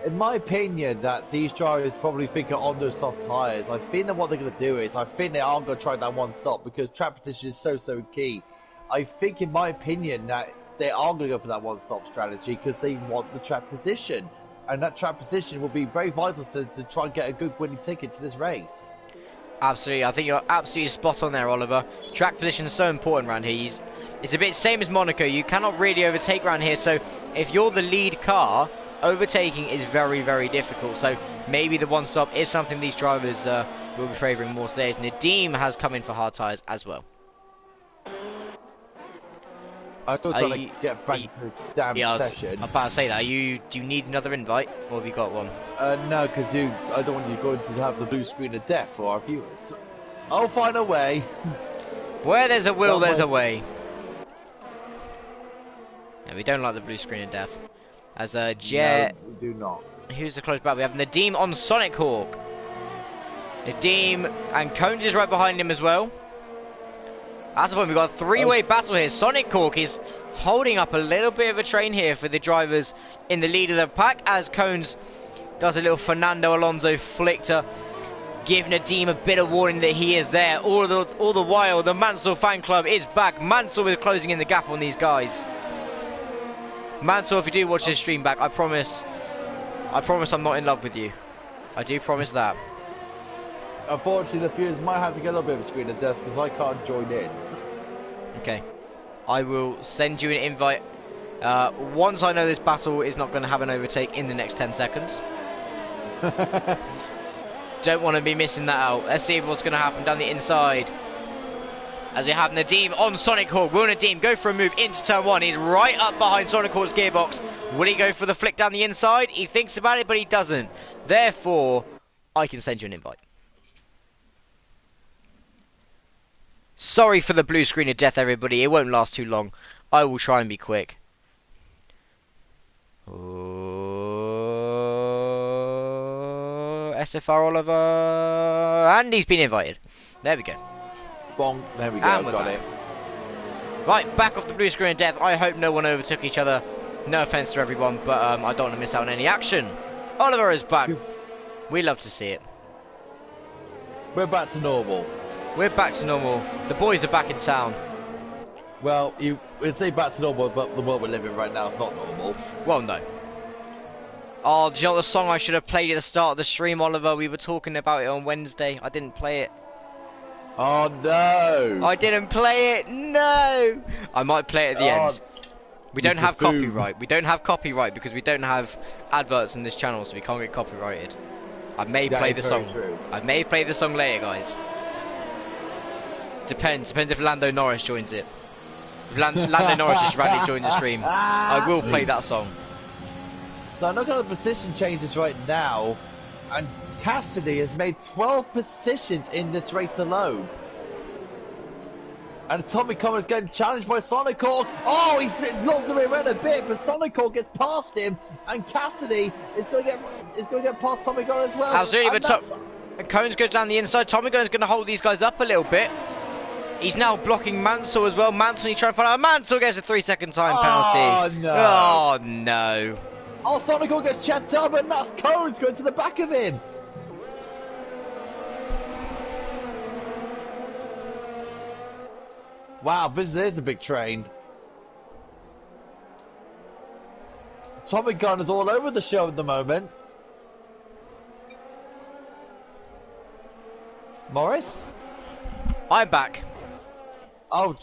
In my opinion, that these drivers probably think on those soft tyres. I think that what they're going to do is, I think they are going to try that one stop because track position is so key. I think, in my opinion, that they are going to go for that one stop strategy because they want the track position. And that track position will be very vital to try and get a good winning ticket to this race. Absolutely. I think you're absolutely spot on there, Oliver. Track position is so important around here. It's a bit same as Monaco. You cannot really overtake around here. So if you're the lead car, overtaking is very, very difficult. So maybe the one stop is something these drivers will be favouring more today. As Nadim has come in for hard tyres as well. I'm still trying to get back to this damn session. I'm about to say that. Do you need another invite, or have you got one? No, because I don't want you going to have the blue screen of death for our viewers. I'll find a way. Where there's a will, there's a way. Yeah, we don't like the blue screen of death. As Jet. No, we do not. Who's the close battle? We have Nadim on Sonic Hawk. Nadim and Cones is right behind him as well. That's the point. We've got a three-way battle here. Sonic Hawk is holding up a little bit of a train here for the drivers in the lead of the pack, as Cones does a little Fernando Alonso flick to give Nadim a bit of warning that he is there. All the while, the Mansell fan club is back. Mansell is closing in the gap on these guys. Mansell, if you do watch this stream back, I promise I'm not in love with you. I do promise that. Unfortunately, the viewers might have to get a little bit of a screen of death because I can't join in. Okay. I will send you an invite once I know this battle is not going to have an overtake in the next 10 seconds. Don't want to be missing that out. Let's see what's going to happen down the inside. As we have Nadim on Sonic Hawk. Will Nadim go for a move into turn 1? He's right up behind Sonic Hawk's gearbox. Will he go for the flick down the inside? He thinks about it, but he doesn't. Therefore, I can send you an invite. Sorry for the blue screen of death, everybody. It won't last too long. I will try and be quick. SFR Oliver. And he's been invited. There we go. Bong. There we go. Got it. Right, back off the blue screen of death. I hope no one overtook each other. No offence to everyone, but I don't want to miss out on any action. Oliver is back. We love to see it. We're back to normal. We're back to normal. The boys are back in town. Well, we'd say back to normal, but the world we're living right now is not normal. Well, no. Oh, do you know the song I should have played at the start of the stream, Oliver? We were talking about it on Wednesday. I didn't play it. Oh, no. I didn't play it. No. I might play it at the end. We don't have copyright. We don't have copyright because we don't have adverts in this channel, so we can't get copyrighted. I may play the song. True. I may play the song later, guys. Depends if Lando Norris joins it. If Lando Norris just randomly joins the stream, I will play that song. So I'm looking at the position changes right now, and Cassidy has made 12 positions in this race alone. And Tommy Connor's getting challenged by Sonic Hawk. Oh, he's lost the way around a bit, but Sonic Hawk gets past him, and Cassidy is going to get past Tommy Connor as well. Absolutely, but Cones goes down the inside. Tommy Connor's going to hold these guys up a little bit. He's now blocking Mansell as well. Mansell, he's trying to find out. Mansell gets a 3-second time penalty. Oh, no. Oh, no. Oh, Sonic Hawk gets checked up, and that's Cones going to the back of him. Wow, this is a big train. Tommy Gunn is all over the show at the moment. Morris? I'm back. Oh,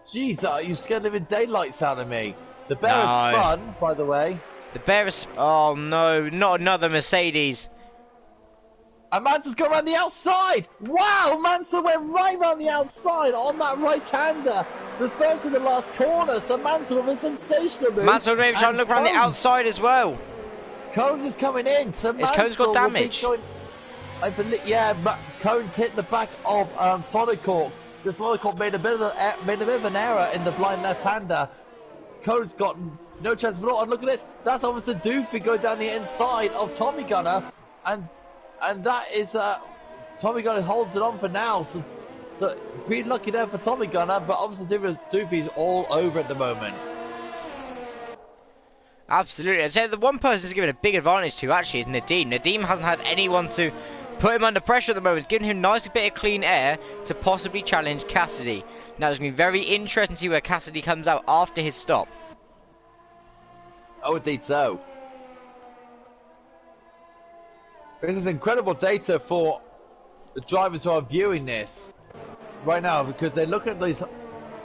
jeez, you scared the living daylights out of me. The bear is spun, by the way. The bear is... Oh, no, not another Mercedes. And Mansell's gone around the outside! Wow, Mansell went right around the outside on that right-hander. The first and the last corner, so Mansell with a sensational move. Mansell maybe trying to look around the outside as well. Cones is coming in, so Has Cones got damage? I believe, yeah, Cones hit the back of Sonic Hawk. The Sonic Hawk made a bit of an error in the blind left-hander. Cones got no chance for all. And look at this, that's Officer Doofy going down the inside of Tommy Gunner, and that is Tommy Gunner holds it on for now. So pretty lucky there for Tommy Gunner, but Officer Doofy's all over at the moment. Absolutely. I'd say the one person is given a big advantage to actually is Nadeem. Nadeem hasn't had anyone to put him under pressure at the moment. It's giving him a nice bit of clean air to possibly challenge Cassidy. Now it's going to be very interesting to see where Cassidy comes out after his stop. Oh, indeed so. This is incredible data for the drivers who are viewing this right now, because they look at these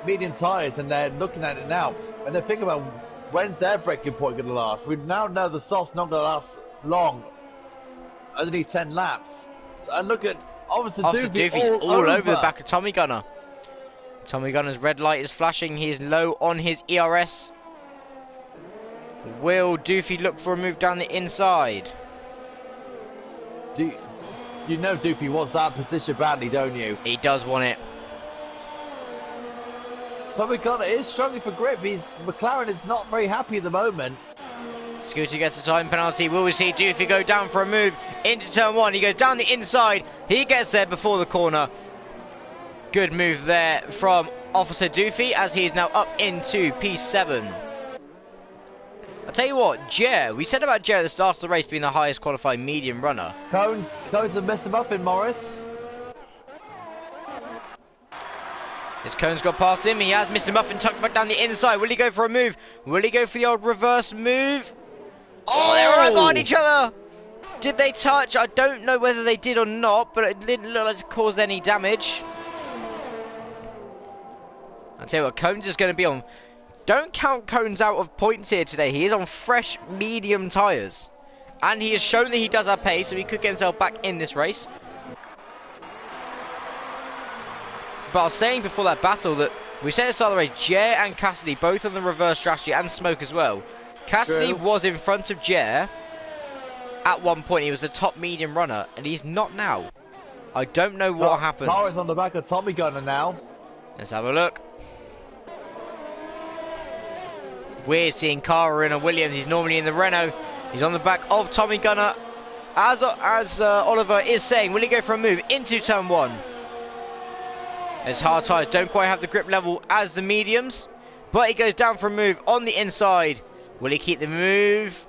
medium tyres and they're looking at it now and they're thinking about when's their braking point going to last. We now know the soft's not going to last long, underneath 10 laps. And look at Officer Doofy all over the back of Tommy Gunner. Tommy Gunner's red light is flashing. He is low on his ERS. Will Doofy look for a move down the inside? You know Doofy wants that position badly, don't you? He does want it. Tommy Gunner is struggling for grip. McLaren is not very happy at the moment. Scooter gets a time penalty. Will we see Doofy go down for a move into turn one? He goes down the inside. He gets there before the corner. Good move there from Officer Doofy as he is now up into P7. I'll tell you what, Jer, we said about Jer at the start of the race being the highest qualifying medium runner. Cones have Mr. Muffin, Morris. His Cones got past him. He has Mr. Muffin tucked back down the inside. Will he go for a move? Will he go for the old reverse move? Oh, they were right behind each other. Did they touch? I don't know whether they did or not, but it didn't look like it caused any damage. I'll tell you what, Cones is going to be on... Don't count Cones out of points here today. He is on fresh medium tyres. And he has shown that he does have pace, so he could get himself back in this race. But I was saying before that battle that we said at the start of the race, Jer and Cassidy both on the reverse strategy, and Smoke as well. Cassidy was in front of Jer at one point. He was a top medium runner, and he's not now. I don't know what happened. Car is on the back of Tommy Gunner now. Let's have a look. We're seeing Cara in a Williams. He's normally in the Renault. He's on the back of Tommy Gunner. As Oliver is saying, will he go for a move into turn one? His hard tyres don't quite have the grip level as the mediums, but he goes down for a move on the inside. Will he keep the move?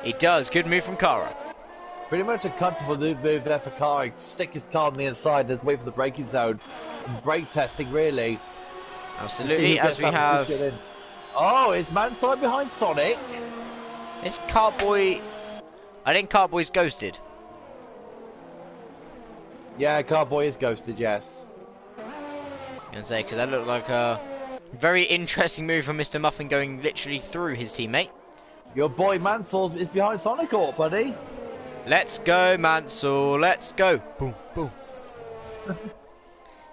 He does. Good move from Cara. Pretty much a comfortable move there for Kari. Stick his car on the inside, just wait for the braking zone. And brake testing, really. Absolutely, as we have... Oh, it's Mansell behind Sonic. It's Cartboy... I think Cartboy's ghosted. Yeah, Cartboy is ghosted, yes. I'm gonna say, because that looked like a very interesting move from Mr. Muffin going literally through his teammate. Your boy Mansell is behind Sonic, buddy. Let's go, Mansell. Let's go. Boom, boom.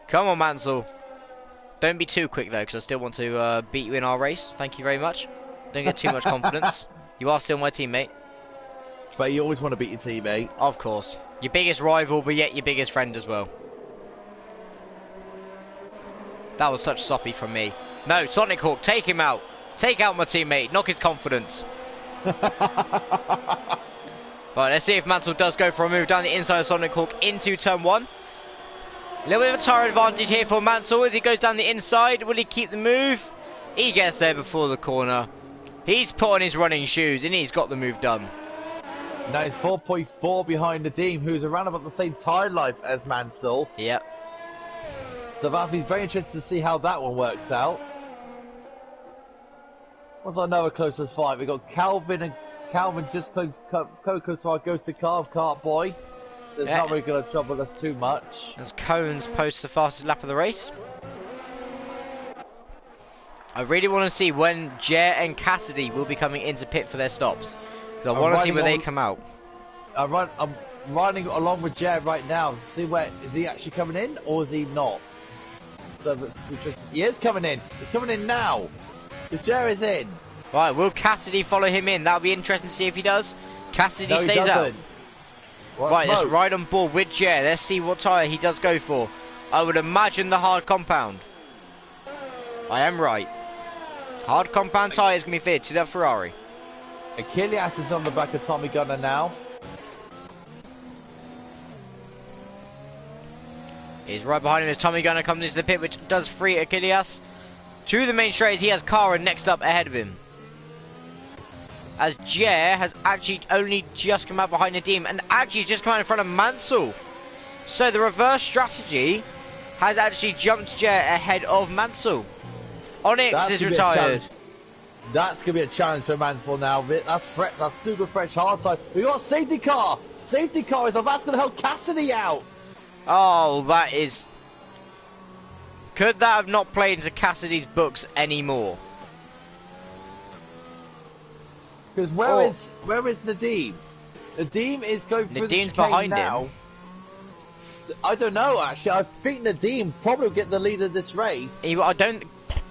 Come on, Mansell. Don't be too quick, though, because I still want to beat you in our race. Thank you very much. Don't get too much confidence. You are still my teammate. But you always want to beat your teammate. Of course. Your biggest rival, but yet your biggest friend as well. That was such soppy from me. No, Sonic Hawk, take him out. Take out my teammate. Knock his confidence. Right, let's see if Mansell does go for a move down the inside of Sonic Hawk into turn 1. A little bit of a tire advantage here for Mansell as he goes down the inside. Will he keep the move? He gets there before the corner. He's put on his running shoes and he's got the move done. Now he's 4.4 behind Nadim, who's around about the same tire life as Mansell. Yep. So Valvey's very interested to see how that one works out. What's our another closest fight? We've got Calvin just close. Coco so goes to Cartboy. So it's not really going to trouble us too much. As Cones posts the fastest lap of the race. I really want to see when Jer and Cassidy will be coming into pit for their stops. Because I want to see where they come out. I'm riding along with Jer right now to see where is he actually coming in or is he not. So he is coming in. He's coming in now. Because Jer is in. Right, will Cassidy follow him in? That'll be interesting to see if he does. Cassidy stays out. Right, let's ride on board with Jer. Let's see what tyre he does go for. I would imagine the hard compound. I am right. Hard compound tyre is going to be fitted to that Ferrari. Achilles is on the back of Tommy Gunner now. He's right behind him as Tommy Gunner comes into the pit, which does free Achilles. To the main straight, he has Kara next up ahead of him. As Jer has actually only just come out behind Nadim and actually just come out in front of Mansell. So the reverse strategy has actually jumped Jer ahead of Mansell. Onyx is retired. That's going to be a challenge for Mansell now. That's super fresh hard time. We got safety car. Safety car is up. That's going to help Cassidy out. Oh, that is... Could that have not played into Cassidy's books anymore? Because where is Nadim? Nadim is going through the chicane behind now. Him. I don't know actually. I think Nadim probably will get the lead of this race. I don't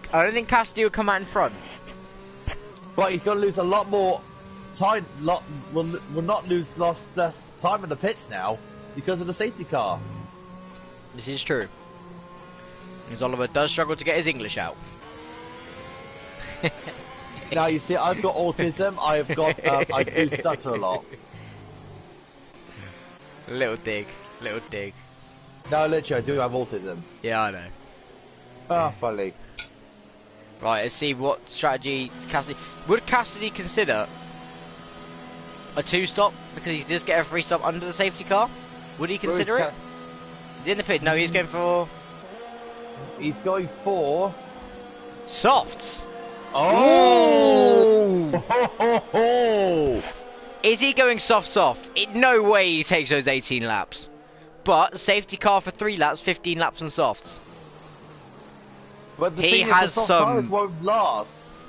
think Cassidy will come out in front. But he's going to lose a lot more time. Will not lose less time in the pits now because of the safety car. This is true. Because Oliver does struggle to get his English out. Now you see, I've got autism. I do stutter a lot. Little dig, little dig. No, literally, I do have autism. Yeah, I know. Ah, funny. Right, let's see what strategy Cassidy... Would Cassidy consider a 2-stop? Because he does get a 3-stop under the safety car? Would he consider it? He's in the pit. No, he's going for... He's going for... Softs! Oh! Is he going soft? In no way he takes those 18 laps. But safety car for 3 laps, 15 laps on softs. But the he thing has is, the soft tires won't last.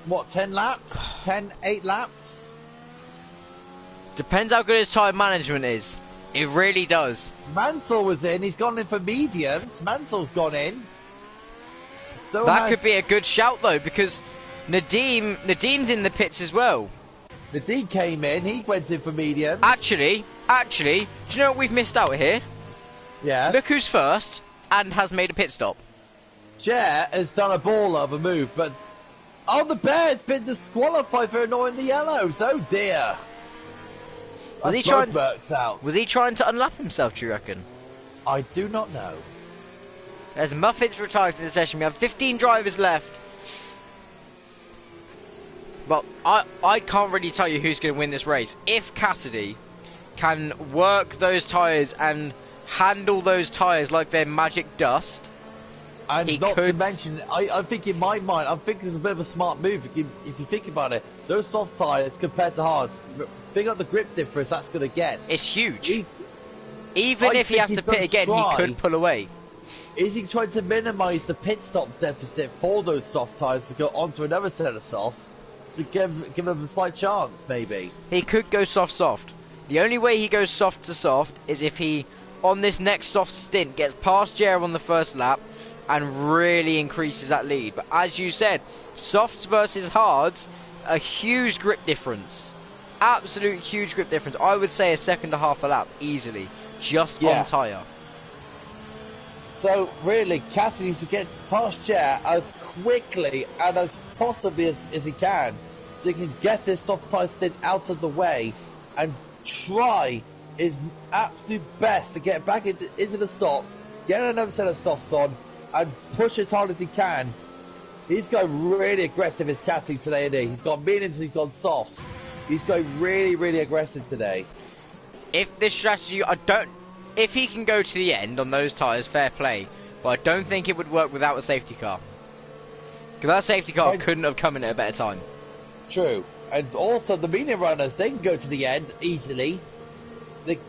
What, 10 laps? 8 laps? Depends how good his tyre management is. It really does. Mansell was in. He's gone in for mediums. Mansell's gone in. So that could be a good shout though, because Nadim's in the pits as well. Nadim came in. He went in for mediums. Actually, do you know what we've missed out here? Yes. Look who's first and has made a pit stop. Jer has done a ball of a move, but the bear's been disqualified for ignoring the yellows. Oh dear. Was he trying to unlap himself, do you reckon? I do not know. As Muffin's retired for the session, we have 15 drivers left. But I can't really tell you who's going to win this race. If Cassidy can work those tyres and handle those tyres like they're magic dust. And he not could... to mention, I think in my mind, I think it's a bit of a smart move if you think about it. Those soft tyres compared to hards, think of the grip difference that's going to get. It's huge. Even if he has to pit again, he could pull away. Is he trying to minimise the pit stop deficit for those soft tyres to go onto another set of softs to give him a slight chance, maybe? He could go soft. The only way he goes soft to soft is if he, on this next soft stint, gets past Jer on the first lap and really increases that lead. But as you said, softs versus hards, a huge grip difference. Absolute huge grip difference. I would say a second and a half a lap, easily. Just on tyre. So, really, Cassidy needs to get past Jer as quickly and as possibly as he can, so he can get this soft tyre stint out of the way and try his absolute best to get back into the stops, get another set of softs on, and push as hard as he can. He's going really aggressive as Cassidy today, isn't he? He's got mediums, he's got softs. He's going really, really aggressive today. If this strategy, if he can go to the end on those tyres, fair play. But I don't think it would work without a safety car. Because that safety car couldn't have come in at a better time. True. And also the medium runners, they can go to the end easily. They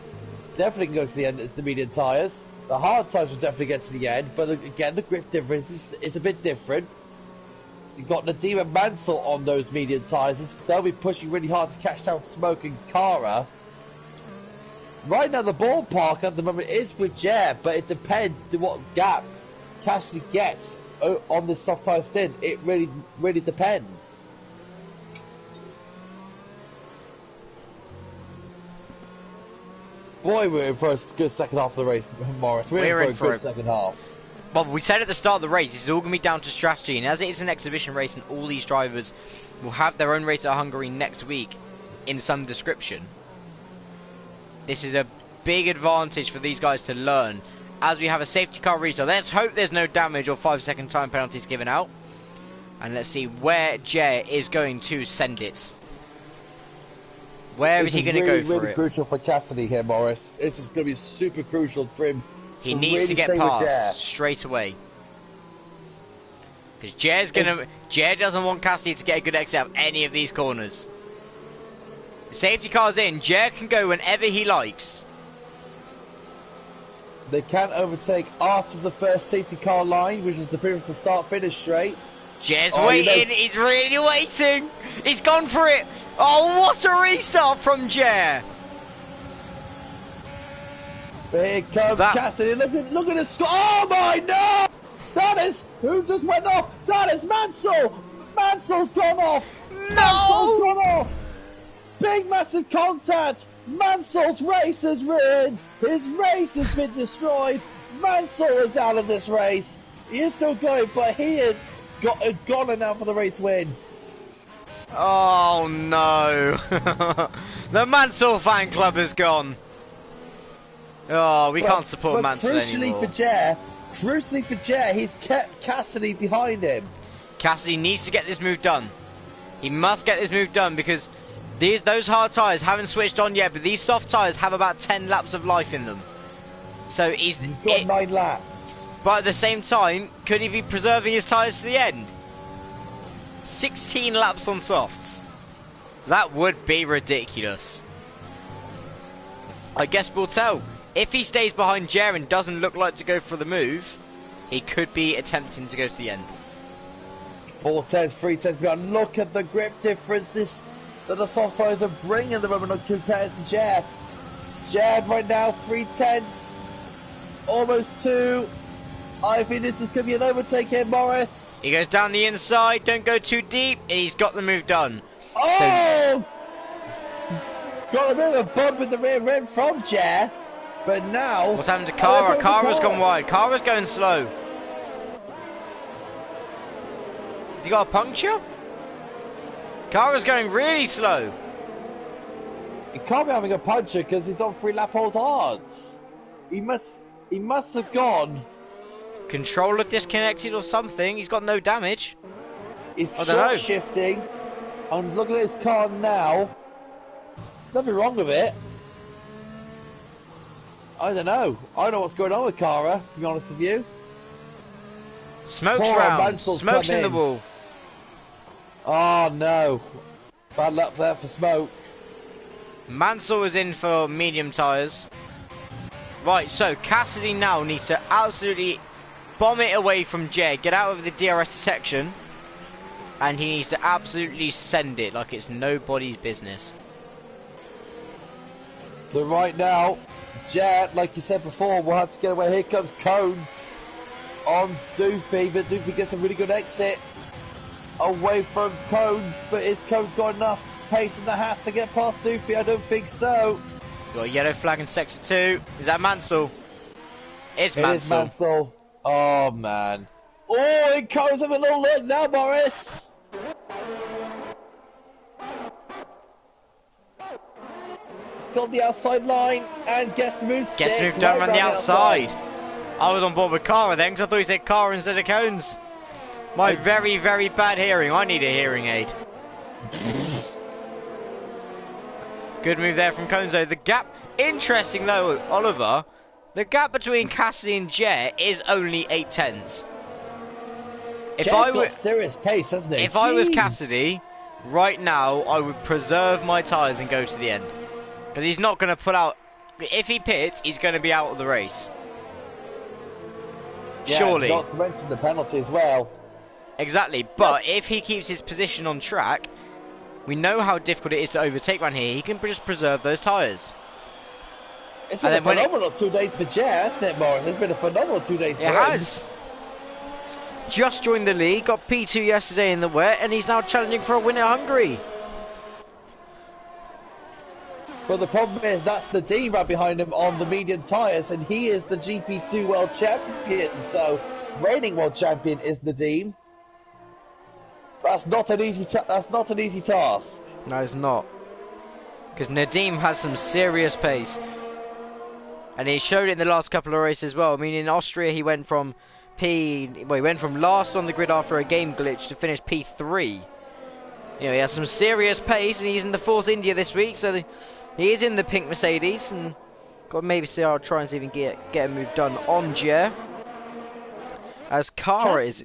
definitely can go to the end as the medium tyres. The hard tyres will definitely get to the end, but again, the grip difference is a bit different. You've got Nadim and Mansell on those medium tyres. They'll be pushing really hard to catch down Smoke and Cara. Right now, the ballpark at the moment is with Jer, but it depends to what gap Cassidy gets on this soft tyre stint. It really, really depends. Boy, we're in for a good second half of the race, Morris. We're in for a good second half. Well, we said at the start of the race, this is all going to be down to strategy, and as it is an exhibition race and all these drivers will have their own race at Hungary next week in some description, this is a big advantage for these guys to learn as we have a safety car restart. Let's hope there's no damage or 5-second time penalties given out. And let's see where Jay is going to send it. Where is he going to go for it? This is really crucial for Cassidy here, Morris. This is going to be super crucial for him. He needs to get past straight away. Because Jay doesn't want Cassidy to get a good exit out of any of these corners. The safety car's in. Jay can go whenever he likes. They can't overtake after the first safety car line, which is the previous to start finish straight. Jay's waiting. He's really waiting. He's gone for it. Oh, what a restart from Jay. Here comes Cassidy. Look at the score. Oh my no! That is who just went off. That is Mansell. Mansell's gone off. No! Mansell's gone off. Big massive contact. Mansell's race is ruined. His race has been destroyed. Mansell is out of this race. He is still going, but he has gone now for the race win. Oh no! The Mansell fan club is gone. Oh, we can't support Mansell anymore. Crucially for Jer, he's kept Cassidy behind him. Cassidy needs to get this move done. He must get this move done because those hard tyres haven't switched on yet, but these soft tyres have about 10 laps of life in them. So he's got 9 laps. But at the same time, could he be preserving his tyres to the end? 16 laps on softs. That would be ridiculous. I guess we'll tell. If he stays behind Jer and doesn't look like to go for the move, he could be attempting to go to the end. 4 tenths, 3 tenths behind. Look at the grip difference that the soft tyres are bringing the moment compared to Jer. Jer right now 3 tenths, almost 2. I think this is going to be an overtake here, Morris. He goes down the inside, don't go too deep, and he's got the move done. Oh! Got a bit of a bump in the rear end from Jer, but now... What's happened to Cara? Cara's gone wide. Cara's going slow. Has he got a puncture? Cara's going really slow. He can't be having a puncture because he's on 3 lap holes hards. He must have gone... Controller disconnected or something. He's got no damage. He's short shifting. I'm looking at his car now. Nothing wrong with it. I don't know. I don't know what's going on with Cara, to be honest with you. Smoke's Poor round. Mansel's Smoke's come in the in. wall. Oh no. Bad luck there for Smoke. Mansell is in for medium tyres. Right, so Cassidy now needs to absolutely bomb it away from Jay. Get out of the DRS section. And he needs to absolutely send it like it's nobody's business. So right now, Jet, like you said before, will have to get away. Here comes Cones on Doofy, but Doofy gets a really good exit away from Cones. But is Cones got enough pace in the Haas to get past Doofy? I don't think so. Got a yellow flag in sector 2. Is that Mansell? It's Mansell. It is Mansell. Oh man. Oh, and Cones have a little look now, Morris. It's on the outside line and gets the move. Gets moved down around the outside. I was on board with Cara then because I thought he said Cara instead of Cones. My very, very bad hearing. I need a hearing aid. Good move there from Cones though. The gap, interesting though, Oliver, the gap between Cassidy and Jet is only 8 tenths. Jet's got serious pace, hasn't he? If I was Cassidy, right now I would preserve my tyres and go to the end. Because he's not going to pull out. If he pits, he's going to be out of the race. Yeah, surely. Not to mention the penalty as well. Exactly, but if he keeps his position on track, we know how difficult it is to overtake around here. He can just preserve those tyres. It's been a phenomenal 2 days for Jet, hasn't it, Morris? It's been a phenomenal 2 days for him. It has. Just joined the league, got P2 yesterday in the wet, and he's now challenging for a win at Hungary. But the problem is that's the team right behind him on the medium tyres, and he is the GP2 World Champion. So, reigning World Champion is Nadeem. That's not an easy. That's not an easy task. No, it's not. Because Nadeem has some serious pace, and he showed it in the last couple of races as well. I mean, in Austria, he went from he went from last on the grid after a game glitch to finish P3. You know, he has some serious pace, and he's in the Force India this week, so he is in the pink Mercedes, and got to maybe see how I'll try and see if he can get a move done on Jer. As Cassidy's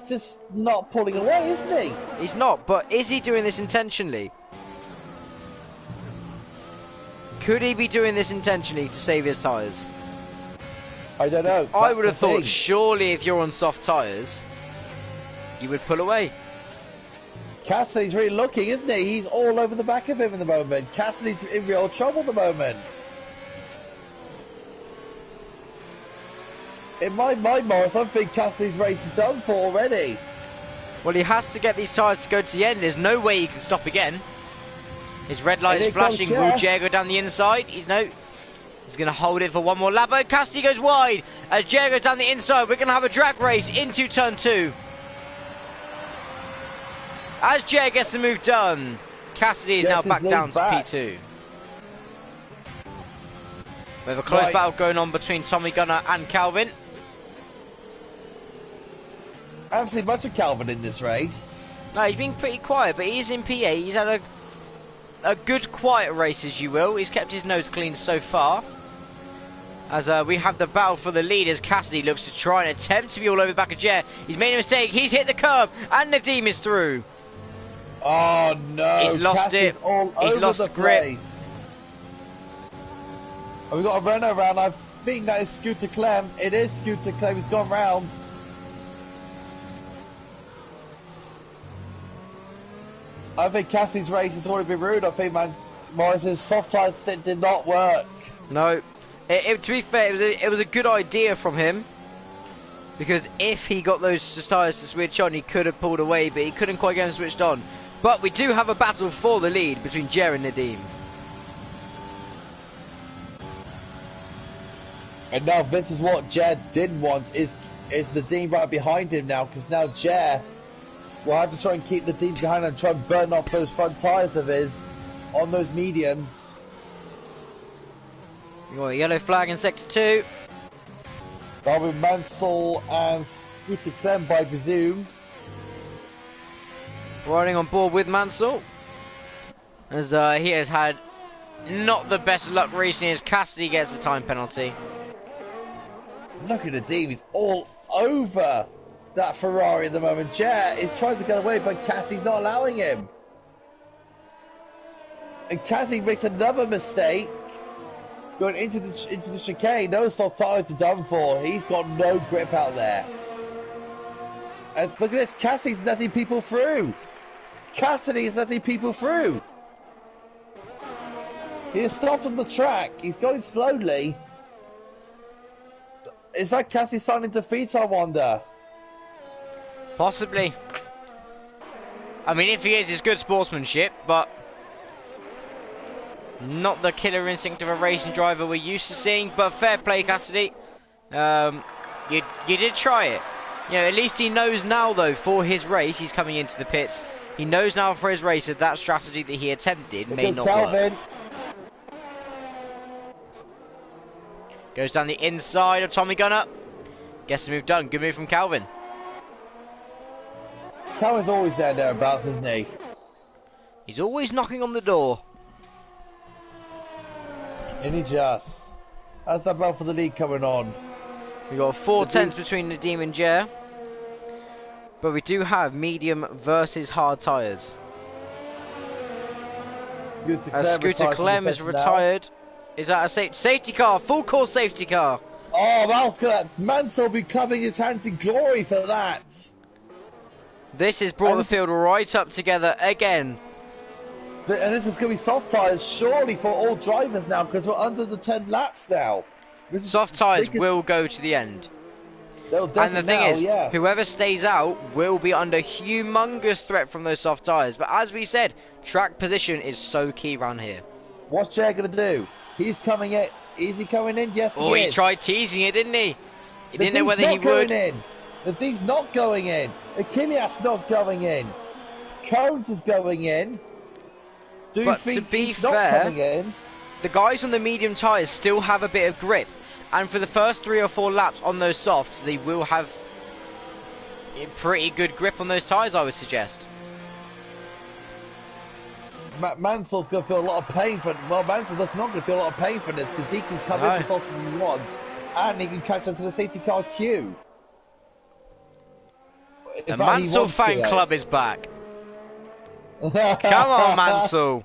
just not pulling away, isn't he? He's not, but is he doing this intentionally? Could he be doing this intentionally to save his tyres? I don't know. I would have thought, surely if you're on soft tyres, you would pull away. Cassidy's really looking, isn't he? He's all over the back of him at the moment. Cassidy's in real trouble at the moment. In my mind, Morris, I think Cassidy's race is done for already. Well, he has to get these tyres to go to the end. There's no way he can stop again. His red light is flashing. Will Jer go down the inside? He's going to hold it for one more lap. Oh, Cassidy goes wide. As Jer goes down the inside, we're going to have a drag race into turn 2. As Jer gets the move done, Cassidy is now back down to P2. We have a close battle going on between Tommy Gunner and Calvin. I haven't seen much of Calvin in this race. No, he's been pretty quiet, but he's in P8. He's had a good quiet race, as you will. He's kept his nose clean so far. As we have the battle for the lead, as Cassidy looks to try and attempt to be all over the back of Jer. He's made a mistake. He's hit the curb, and Nadeem is through. Oh no! He's lost it. He's lost the grip. And we've got a runner around. I think that is Scooter Clem. It is Scooter Clem. He's gone round. I think Cassidy's race has already been ruined. I think Morris's soft side stint did not work. No. To be fair, it was a good idea from him. Because if he got those tyres to switch on, he could have pulled away, but he couldn't quite get them switched on. But we do have a battle for the lead between Jer and Nadeem. And now this is what Jer didn't want, is Nadeem right behind him now, because now Jer will have to try and keep Nadeem behind and try and burn off those front tyres of his on those mediums. You got a yellow flag in sector 2. Darwin Mansell and Scooter Clem, I presume. Riding on board with Mansell. As he has had not the best of luck racing as Cassidy gets the time penalty. Look at the team, he's all over that Ferrari at the moment. Jet is trying to get away, but Cassidy's not allowing him. And Cassidy makes another mistake going into the chicane. No soft tires are done for. He's got no grip out there. And look at this, Cassidy's letting people through. Cassidy is letting people through. He has stopped on the track. He's going slowly. Is that Cassidy signing defeat, I wonder? Possibly. I mean, if he is, it's good sportsmanship, but not the killer instinct of a racing driver we're used to seeing. But fair play, Cassidy. You did try it. You know, at least he knows now, though, for his race, he's coming into the pits. He knows now for his race that strategy that he attempted may not work. Goes down the inside of Tommy Gunner. Gets the move done. Good move from Calvin. Calvin's always thereabouts, isn't he? He's always knocking on the door. And he just. How's that battle for the lead coming on? We've got 4/10 between Nadeem and Jer. But we do have medium versus hard tyres. Scooter Clem is retired. Is that a safety car? Full course safety car. Oh, that's good. Mansell will be covering his hands in glory for that. This has brought the field right up together again. And this is going to be soft tyres, surely, for all drivers now, because we're under the 10 laps now. Soft tyres will go to the end. And the thing is, whoever stays out will be under humongous threat from those soft tyres. But as we said, track position is so key around here. What's Jay going to do? He's coming in. Is he coming in? Yes, he is. Oh, he tried teasing it, didn't he? He didn't know whether he would. The thing's not going in. Achilles not going in. Cones is going in. But to be fair, the guys on the medium tyres still have a bit of grip. And for the first 3 or 4 laps on those softs, they will have a pretty good grip on those tyres, I would suggest. Mansell's going to feel a lot of pain for... Well, Mansell's not going to feel a lot of pain for this, because he can come in as often as he wants, and he can catch up to the safety car queue. The Mansell fan club is back. Come on, Mansell.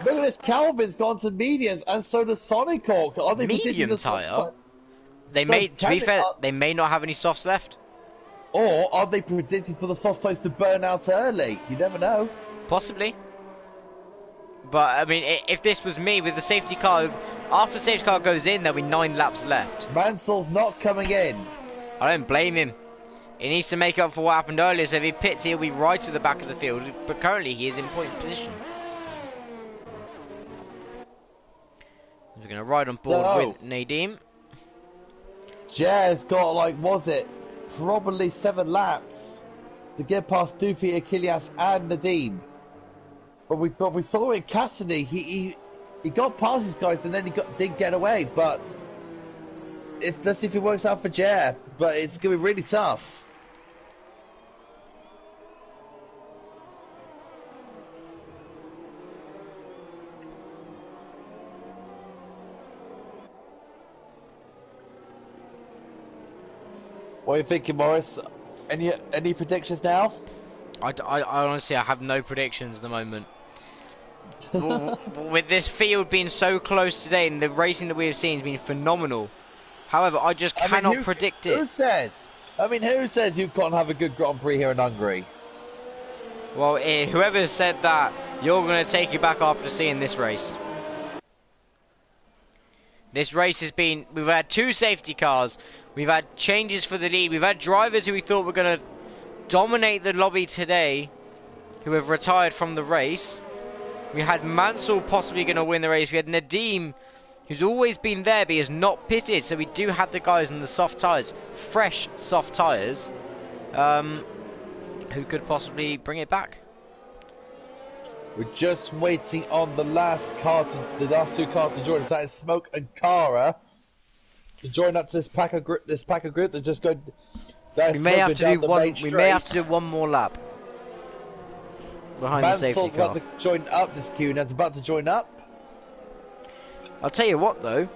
Look at this, Calvin's gone to mediums, and so does Sonic Hawk. Are they medium tyre? They may, to be fair, they may not have any softs left. Or are they predicting for the soft tyres to burn out early? You never know. Possibly. But, I mean, if this was me with the safety car, after the safety car goes in, there'll be 9 laps left. Mansell's not coming in. I don't blame him. He needs to make up for what happened earlier, so if he pits, he'll be right at the back of the field. But currently, he is in point position. We're going to ride on board with Nadeem. Jer's got, like, was it, probably 7 laps to get past Doofy, Achilles, and Nadeem. But we saw it, Cassidy. He got past these guys and then he did get away. But let's see if it works out for Jer. But it's gonna be really tough. What are you thinking, Morris? Any predictions now? I honestly, I have no predictions at the moment. With this field being so close today and the racing that we have seen has been phenomenal. However, I just cannot predict it. Who says? Who says you can't have a good Grand Prix here in Hungary? Well, whoever said that, you're going to take it back after seeing this race. This race has been... We've had 2 safety cars. We've had changes for the lead. We've had drivers who we thought were going to dominate the lobby today, who have retired from the race. We had Mansell possibly going to win the race. We had Nadeem, who's always been there, but he has not pitted. So we do have the guys on the soft tyres, fresh soft tyres, who could possibly bring it back. We're just waiting on the last 2 cars to join us. That is Smoke and Cara to join up to this packer group. They're just going. We may have to do one. We may have to do one more lap behind the safety car. About to join up this queue, and it's about to join up. I'll tell you what though,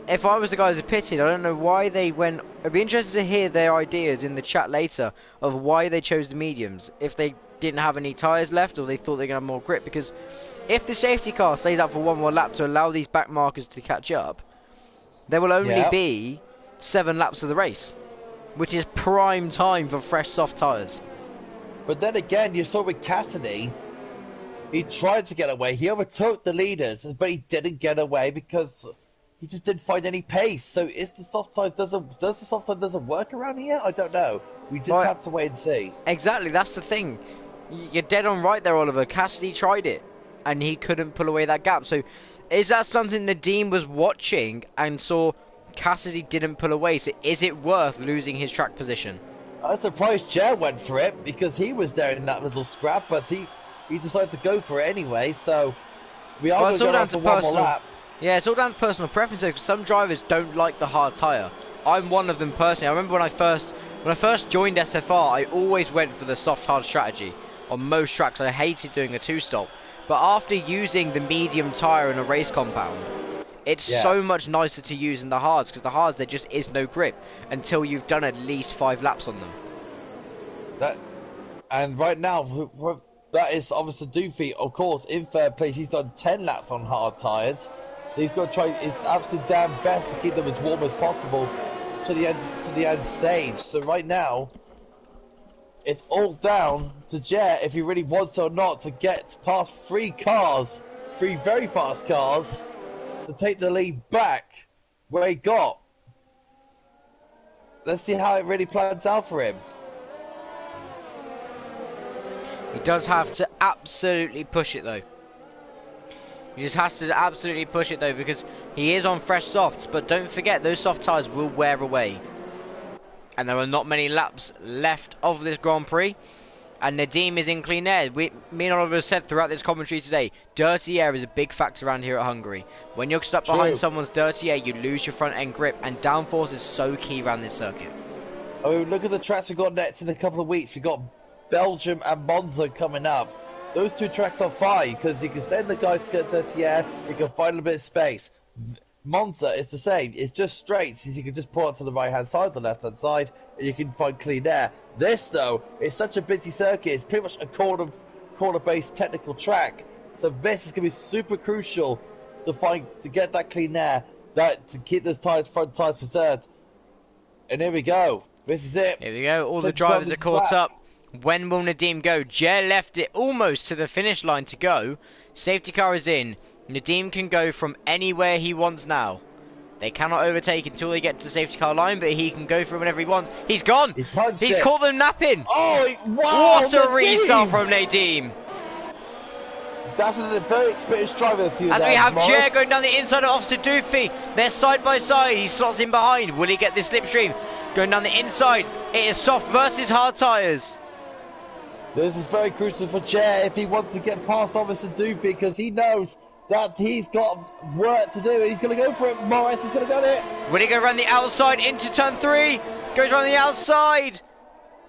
if I was the guys that pitted, I don't know why they went. I'd be interested to hear their ideas in the chat later of why they chose the mediums. If they didn't have any tyres left or they thought they were going to have more grip. Because if the safety car stays out for one more lap to allow these back markers to catch up, there will only be 7 laps of the race, which is prime time for fresh soft tyres. But then again, you saw with Cassidy, he tried to get away. He overtook the leaders, but he didn't get away because he just didn't find any pace. So is the soft tyre does the soft tyre doesn't work around here? I don't know. We just have to wait and see. Exactly, that's the thing. You're dead on right there, Oliver. Cassidy tried it, and he couldn't pull away that gap. So is that something the Dean was watching and saw Cassidy didn't pull away? So is it worth losing his track position? I'm surprised Jer went for it because he was there in that little scrap, but he decided to go for it anyway. So we are going to go down to one more lap. Yeah, it's all down to personal preference. Because some drivers don't like the hard tyre. I'm one of them personally. I remember when I first joined SFR, I always went for the soft hard strategy. On most tracks, I hated doing a 2-stop. But after using the medium tyre in a race compound, it's so much nicer to use in the hards, because the hards, there just is no grip until you've done at least 5 laps on them. And right now, that is Officer Doofy. Of course, in third place, he's done 10 laps on hard tyres. So he's got to try his absolute damn best to keep them as warm as possible to the end stage. So right now, it's all down to Jer if he really wants or not to get past 3 very fast cars, to take the lead back where he got. Let's see how it really plans out for him. He does have to absolutely push it though. He just has to absolutely push it though, because he is on fresh softs, but don't forget those soft tyres will wear away. And there are not many laps left of this Grand Prix. And Nadim is in clean air. Me and Oliver said throughout this commentary today, dirty air is a big factor around here at Hungary. When you're stuck behind someone's dirty air, you lose your front end grip, and downforce is so key around this circuit. Oh, look at the tracks we've got next in a couple of weeks. We've got Belgium and Monza coming up. Those 2 tracks are fine because you can stay in the guys get dirty air, you can find a bit of space. Monza is the same, it's just straight, so you can just pull it to the right hand side, the left hand side, and you can find clean air. This though, is such a busy circuit, it's pretty much a corner based technical track, so this is going to be super crucial to get that clean air, to keep those front tyres preserved. And here we go, this is it. Here we go, all the drivers are caught up. When will Nadim go? Jer left it almost to the finish line to go. Safety car is in. Nadim can go from anywhere he wants now. They cannot overtake until they get to the safety car line, but he can go from whenever he wants. He's gone! He's caught them napping! Oh, wow! What a restart from Nadim! That's a very experienced driver for you. As we have Jer going down the inside of Officer Doofy. They're side by side. He slots in behind. Will he get the slipstream? Going down the inside. It is soft versus hard tyres. This is very crucial for Jer if he wants to get past Officer Doofy, because he knows that he's got work to do and he's going to go for it. Morris is going to go it. Will he go around the outside into turn 3? Goes around the outside.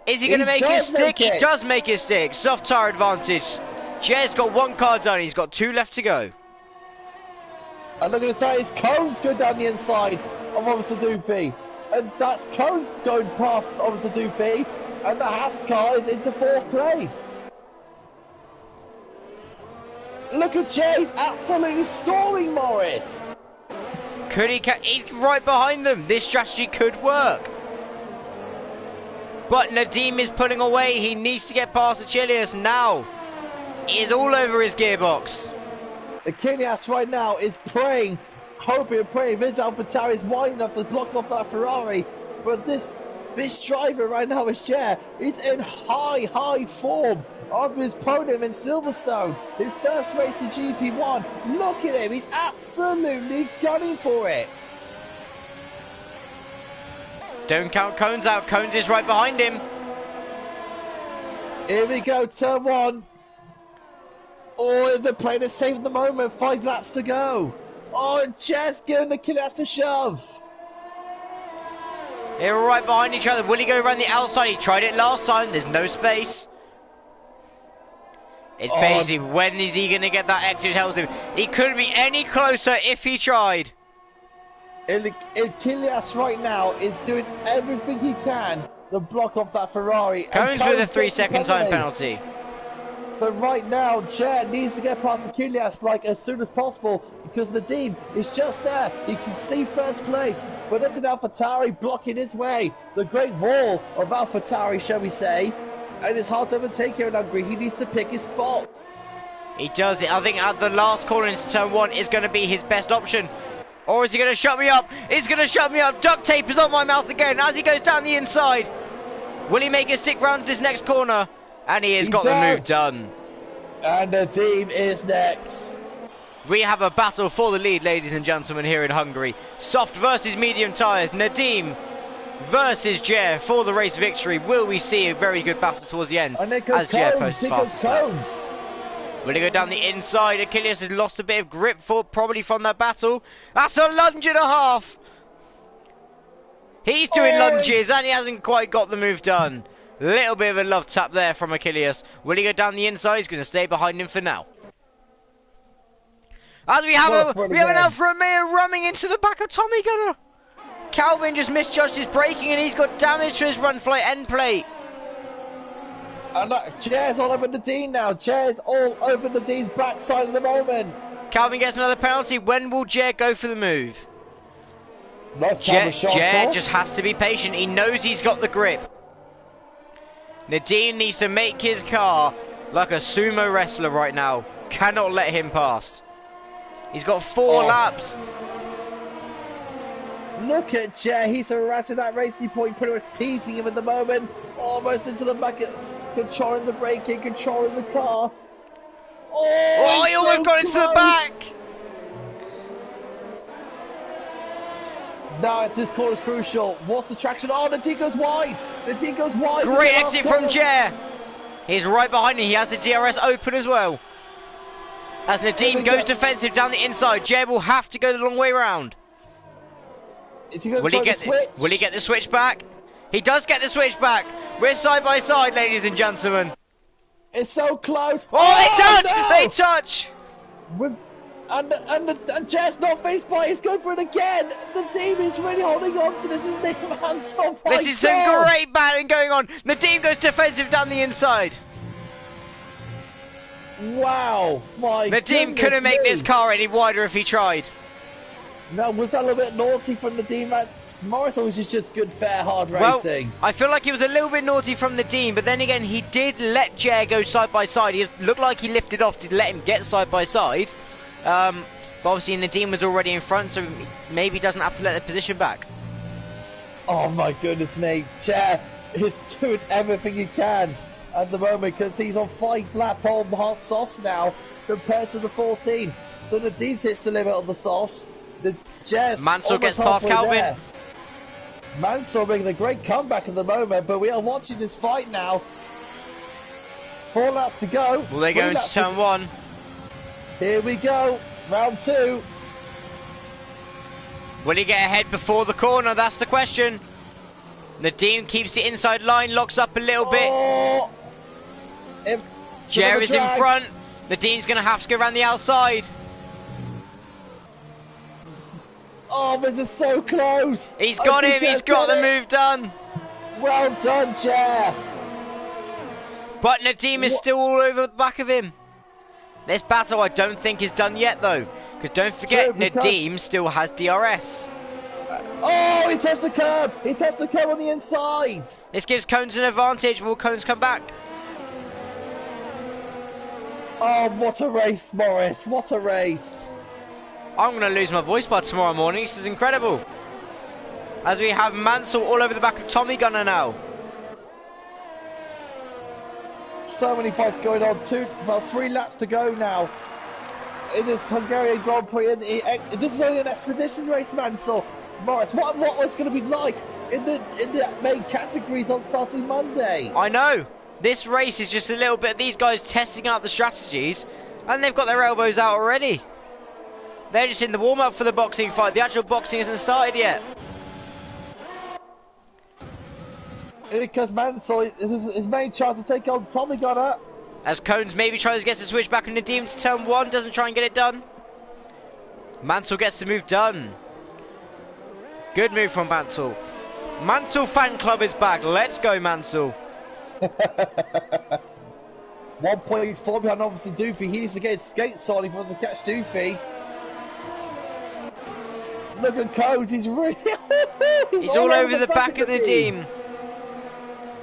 Is he going to make it stick? He does make it stick. Soft tyre advantage. Jer's got 1 car done. He's got 2 left to go. And look at the size. Cones go down the inside of Officer Doofy. And that's Cones going past Officer Doofy. And the Haas car is into 4th place. Look at Jay, he's absolutely storming Morris. Could he? He's right behind them. This strategy could work. But Nadim is pulling away. He needs to get past Achilles now. He is all over his gearbox. The Kinias right now is praying, hoping and praying. Vince AlphaTauri is wide enough to block off that Ferrari. But this driver right now is Jer. He's in high form of his podium in Silverstone. His first race in GP1. Look at him. He's absolutely gunning for it. Don't count Cones out. Cones is right behind him. Here we go, turn 1. Oh, they're playing it safe at the moment. 5 laps to go. Oh, Jer's giving the Kinias a shove. They're right behind each other. Will he go around the outside? He tried it last time. There's no space. It's basically, when is he going to get that exit tells him he couldn't be any closer if he tried. Kilias right now is doing everything he can to block off that Ferrari. Going through the 3-second time penalty. So right now, Jer needs to get past Kilias like as soon as possible because Nadim is just there. He can see first place, but there's an AlphaTauri blocking his way. The great wall of AlphaTauri, shall we say. And it's hard to overtake here in Hungary. He needs to pick his spots. He does it. I think at the last corner into turn 1 is going to be his best option. Or is he going to shut me up? He's going to shut me up. Duct tape is on my mouth again as he goes down the inside. Will he make it stick round to this next corner? And he has got the move done. And the team is next. We have a battle for the lead, ladies and gentlemen, here in Hungary. Soft versus medium tyres. Nadim versus Jer for the race victory. Will we see a very good battle towards the end? As Jer posts fastest. Will he go down the inside? Achilles has lost a bit of grip probably from that battle. That's a lunge and a half. He's doing lunges and he hasn't quite got the move done. Little bit of a love tap there from Achilles. Will he go down the inside? He's going to stay behind him for now. As we have an Alfa Romeo running into the back of Tommy Gunner. Calvin just misjudged his braking and he's got damage to his run flight end plate. And Jer's all over Nadim now. Jer's all over Nadim's backside at the moment. Calvin gets another penalty. When will Jer go for the move? Nice Jer just has to be patient. He knows he's got the grip. Nadim needs to make his car like a sumo wrestler right now. Cannot let him past. He's got 4 laps. Look at Jer. He's harassing that racing point, pretty much teasing him at the moment. Almost into the back, controlling the braking, controlling the car. Oh, he almost got into the back. Now this corner's crucial. What's the traction? Oh, Nadim goes wide. Nadim goes wide. Great exit from Jer. He's right behind him. He has the DRS open as well. As Nadim goes defensive down the inside, Jer will have to go the long way round. Will he get the switch back? He does get the switch back. We're side by side, ladies and gentlemen. It's so close. Oh, they touch! No! They touch! And Jer's not faced by it. He's going for it again. The team is really holding on to this, isn't it, man? This is some great battling going on. Nadim goes defensive down the inside. Wow, my Nadim couldn't make this car any wider if he tried. No, was that a little bit naughty from Nadim, man? Morris, or was it just good, fair, hard racing? I feel like it was a little bit naughty from Nadim, but then again, he did let Jer go side by side. It looked like he lifted off to let him get side by side. But obviously Nadim was already in front, so maybe he doesn't have to let the position back. Oh my goodness me, Jer is doing everything he can at the moment because he's on 5 lap on hot sauce now compared to the 14. So Nadim's hits the limit on the sauce. Mansell gets past Calvin. There. Mansell making a great comeback at the moment, but we are watching this fight now. 4 laps to go. Will they go into turn 1? Here we go, round 2. Will he get ahead before the corner? That's the question. Nadim keeps the inside line, locks up a little bit. Jer is in front. Nadim's going to have to go around the outside. Oh, this is so close. He's got him. He's got the move done. Well done, Jer. But Nadim is still all over the back of him. This battle I don't think is done yet, though. Because don't forget, Nadim still has DRS. Oh, he touched the curb. He touched the curb on the inside. This gives Cones an advantage. Will Cones come back? Oh, what a race, Morris. What a race. I'm going to lose my voice by tomorrow morning. This is incredible. As we have Mansell all over the back of Tommy Gunner now. So many fights going on. About 3 laps to go now in this Hungarian Grand Prix. This is only an expedition race, Mansell. Morris, what was going to be like in the main categories on starting Monday? I know. This race is just a little bit of these guys testing out the strategies, and they've got their elbows out already. They're just in the warm-up for the boxing fight. The actual boxing hasn't started yet. Because Mansell is his main chance to take on Tommy Gunner. As Cones maybe tries to get the switch back on Nadim to turn 1, doesn't try and get it done. Mansell gets the move done. Good move from Mansell. Mansell fan club is back. Let's go, Mansell. 1.4 behind, obviously, Doofy. He needs to get his skates on if he wants to catch Doofy. Look at Codes, he's really... he's all over the back of the team.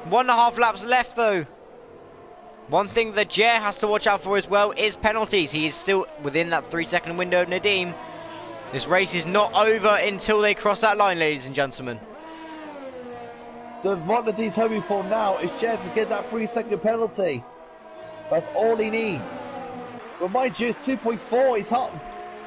1.5 laps left, though. One thing that Jer has to watch out for as well is penalties. He is still within that 3-second window of Nadim. This race is not over until they cross that line, ladies and gentlemen. So what Nadim's hoping for now is Jer to get that 3-second penalty. That's all he needs. But mind you, it's 2.4. He's hot.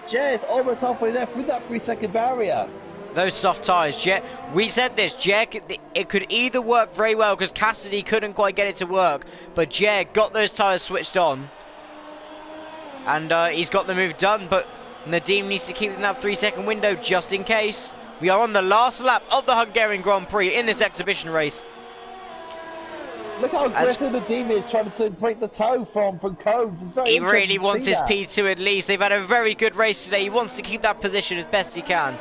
Jer's almost halfway there through that 3-second barrier. Those soft tyres, Jer. We said this, Jer. It could either work very well because Cassidy couldn't quite get it to work, but Jer got those tyres switched on, and he's got the move done. But Nadim needs to keep in that 3-second window just in case. We are on the last lap of the Hungarian Grand Prix in this exhibition race. Look how aggressive Nadim is trying to break the toe from Codes. It's very He really wants his P2 at least. They've had a very good race today. He wants to keep that position as best he can.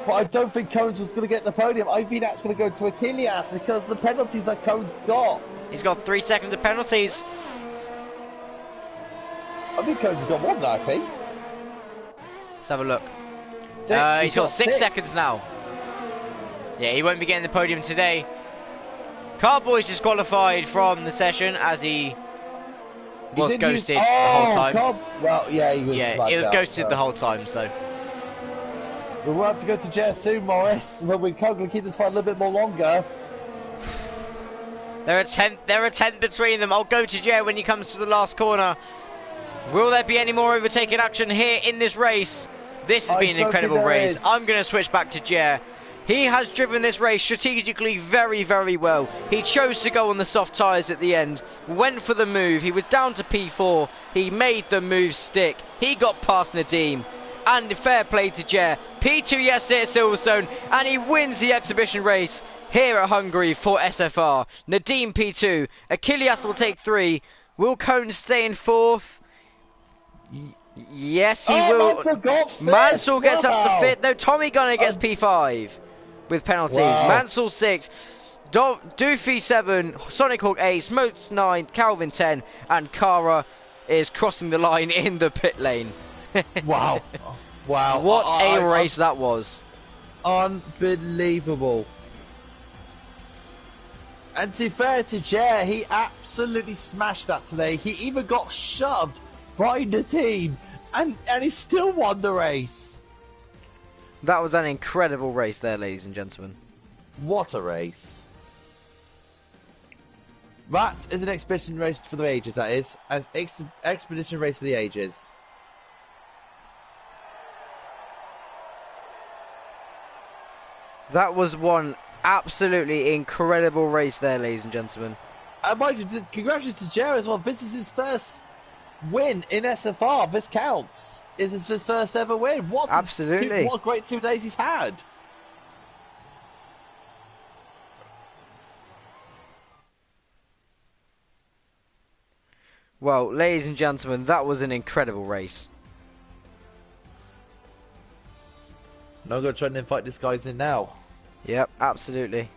But I don't think Codes was going to get the podium. I think that's going to go to Achilles because the penalties that Codes got. He's got 3 seconds of penalties. I think Codes has got one now, I think. Let's have a look. He's got 6 seconds now. Yeah, he won't be getting the podium today. Carboy's disqualified from the session as he was ghosted the whole time. Well, yeah, he was. Yeah, he was ghosted the whole time, so. We will have to go to Jer soon, Morris, but we can't keep this fight a little bit more longer. There are 10 between them. I'll go to Jer when he comes to the last corner. Will there be any more overtaking action here in this race? This has been an incredible race. I'm going to switch back to Jer. He has driven this race strategically very, very well. He chose to go on the soft tyres at the end, went for the move. He was down to P4. He made the move stick. He got past Nadim. And fair play to Jer. P2 yesterday at Silverstone, and he wins the exhibition race here at Hungary for SFR. Nadim P2. Achilles will take 3. Will Cohn stay in 4th? Yes, he will. Mansell gets up to 5th. No, Tommy Gunner gets P5 with penalties. Mansell 6. Doofy 7. Sonic Hawk 8. Smokes 9. Calvin 10. And Kara is crossing the line in the pit lane. Wow. Wow. What a race that was. Unbelievable. And to be fair to Jer, he absolutely smashed that today. He even got shoved by the team, and he still won the race. That was an incredible race there, ladies and gentlemen. What a race. That is an expedition race for the ages, that is. An expedition race for the ages. That was one absolutely incredible race there, ladies and gentlemen. And mind you, congratulations to Jer as well. This is his first win in SFR. This counts. This is his first ever win. What a great 2 days he's had. Well, ladies and gentlemen, that was an incredible race. Now I'm going to try and invite this guys in now. Yep, absolutely.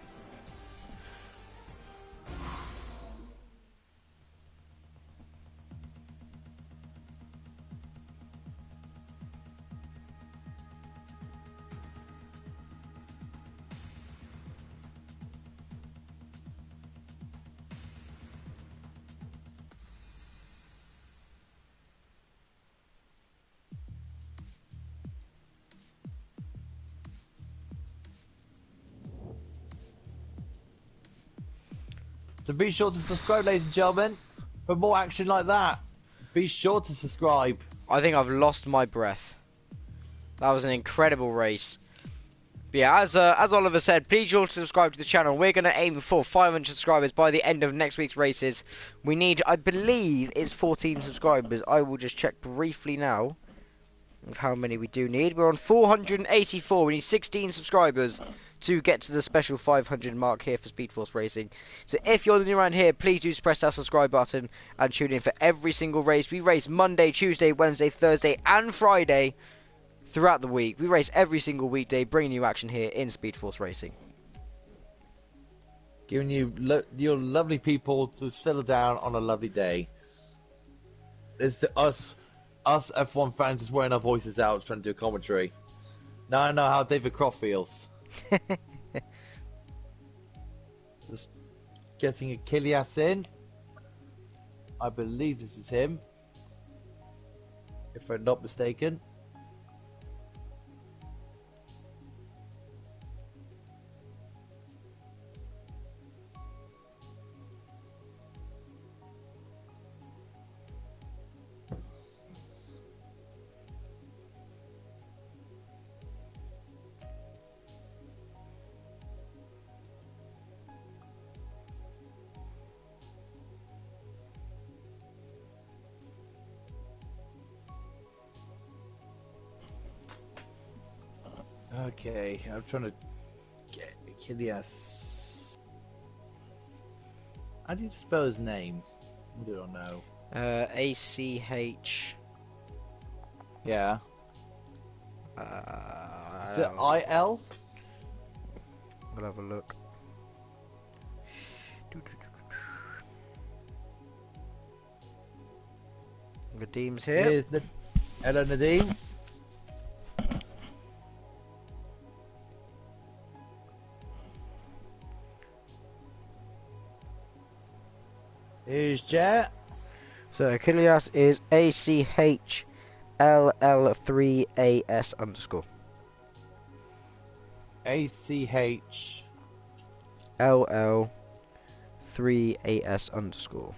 So be sure to subscribe, ladies and gentlemen, for more action like that. Be sure to subscribe. I think I've lost my breath. That was an incredible race. But yeah, as Oliver said, please sure to subscribe to the channel. We're going to aim for 500 subscribers by the end of next week's races. We need, I believe, it's 14 subscribers. I will just check briefly now of how many we do need. We're on 484. We need 16 subscribers to get to the special 500 mark here for Speed Force Racing. So if you're new around here, please do press that subscribe button and tune in for every single race. We race Monday, Tuesday, Wednesday, Thursday and Friday throughout the week. We race every single weekday, bringing you action here in Speed Force Racing. Giving you your lovely people to settle down on a lovely day. It's us F1 fans just wearing our voices out trying to do commentary. Now I know how David Croft feels. Just getting a Kilias in. I believe this is him, if I'm not mistaken. Okay, I'm trying to get Kilias. How do you spell his name? I don't know. ACH. Yeah. Is it IL? We'll have a look. Nadim's here. Here's hello, Nadim. Here's Jet. So Kilias is ACHLL3AS underscore. ACH. LL3AS underscore.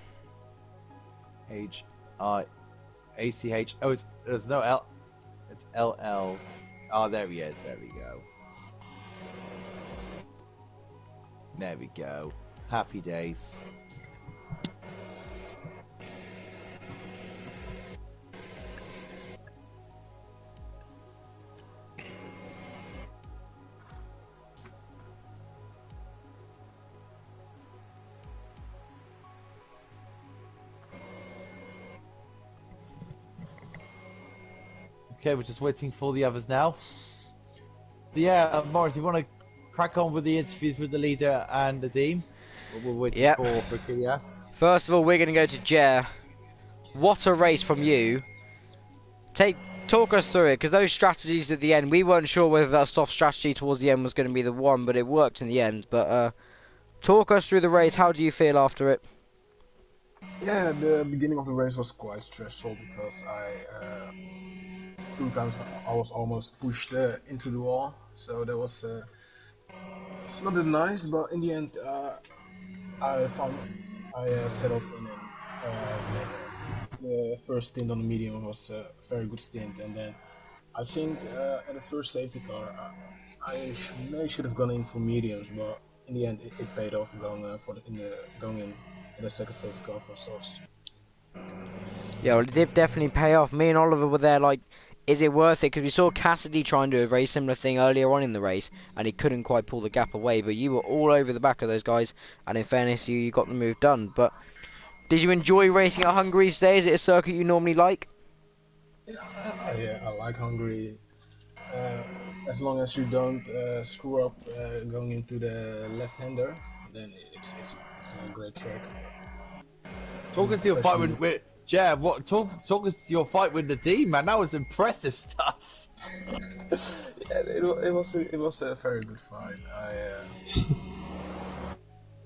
HI. ACH. Oh, there's no L. It's LL. Oh, there he is. There we go. There we go. Happy days. Okay, we're just waiting for the others now. So yeah, Morris, you want to crack on with the interviews with the leader and the team? We're waiting for Kilias. First of all, we're going to go to Jer. What a race from you. Talk us through it, because those strategies at the end, we weren't sure whether that soft strategy towards the end was going to be the one, but it worked in the end. But talk us through the race. How do you feel after it? Yeah, the beginning of the race was quite stressful because two times I was almost pushed into the wall, so that was not that nice. But in the end, I settled in. The first stint on the medium was a very good stint, and then I think at the first safety car I should have gone in for mediums, but in the end it paid off going in the second safety car for softs. Yeah, well, it did definitely pay off. Me and Oliver were there like, is it worth it? Because we saw Cassidy try and do a very similar thing earlier on in the race, and he couldn't quite pull the gap away, but you were all over the back of those guys, and in fairness to you, you got the move done. But did you enjoy racing at Hungary today? Is it a circuit you normally like? Yeah, I like Hungary. As long as you don't screw up going into the left-hander, then it's a great track. Talk us to your fight with Jeb. Talk us to your fight with Nadim, man. That was impressive stuff. Yeah, it was a very good fight.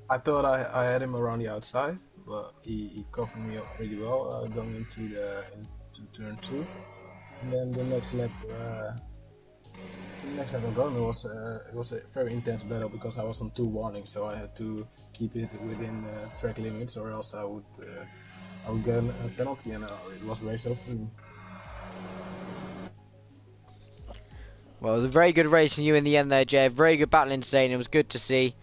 I thought I had him around the outside, but he covered me up pretty well going into turn 2, and then the next lap I'm going, it was a very intense battle because I was on 2 warnings, so I had to keep it within track limits, or else I would get a penalty, and it was race over for me. Well, it was a very good race from you in the end there, Jay. Very good battling today, and it was good to see.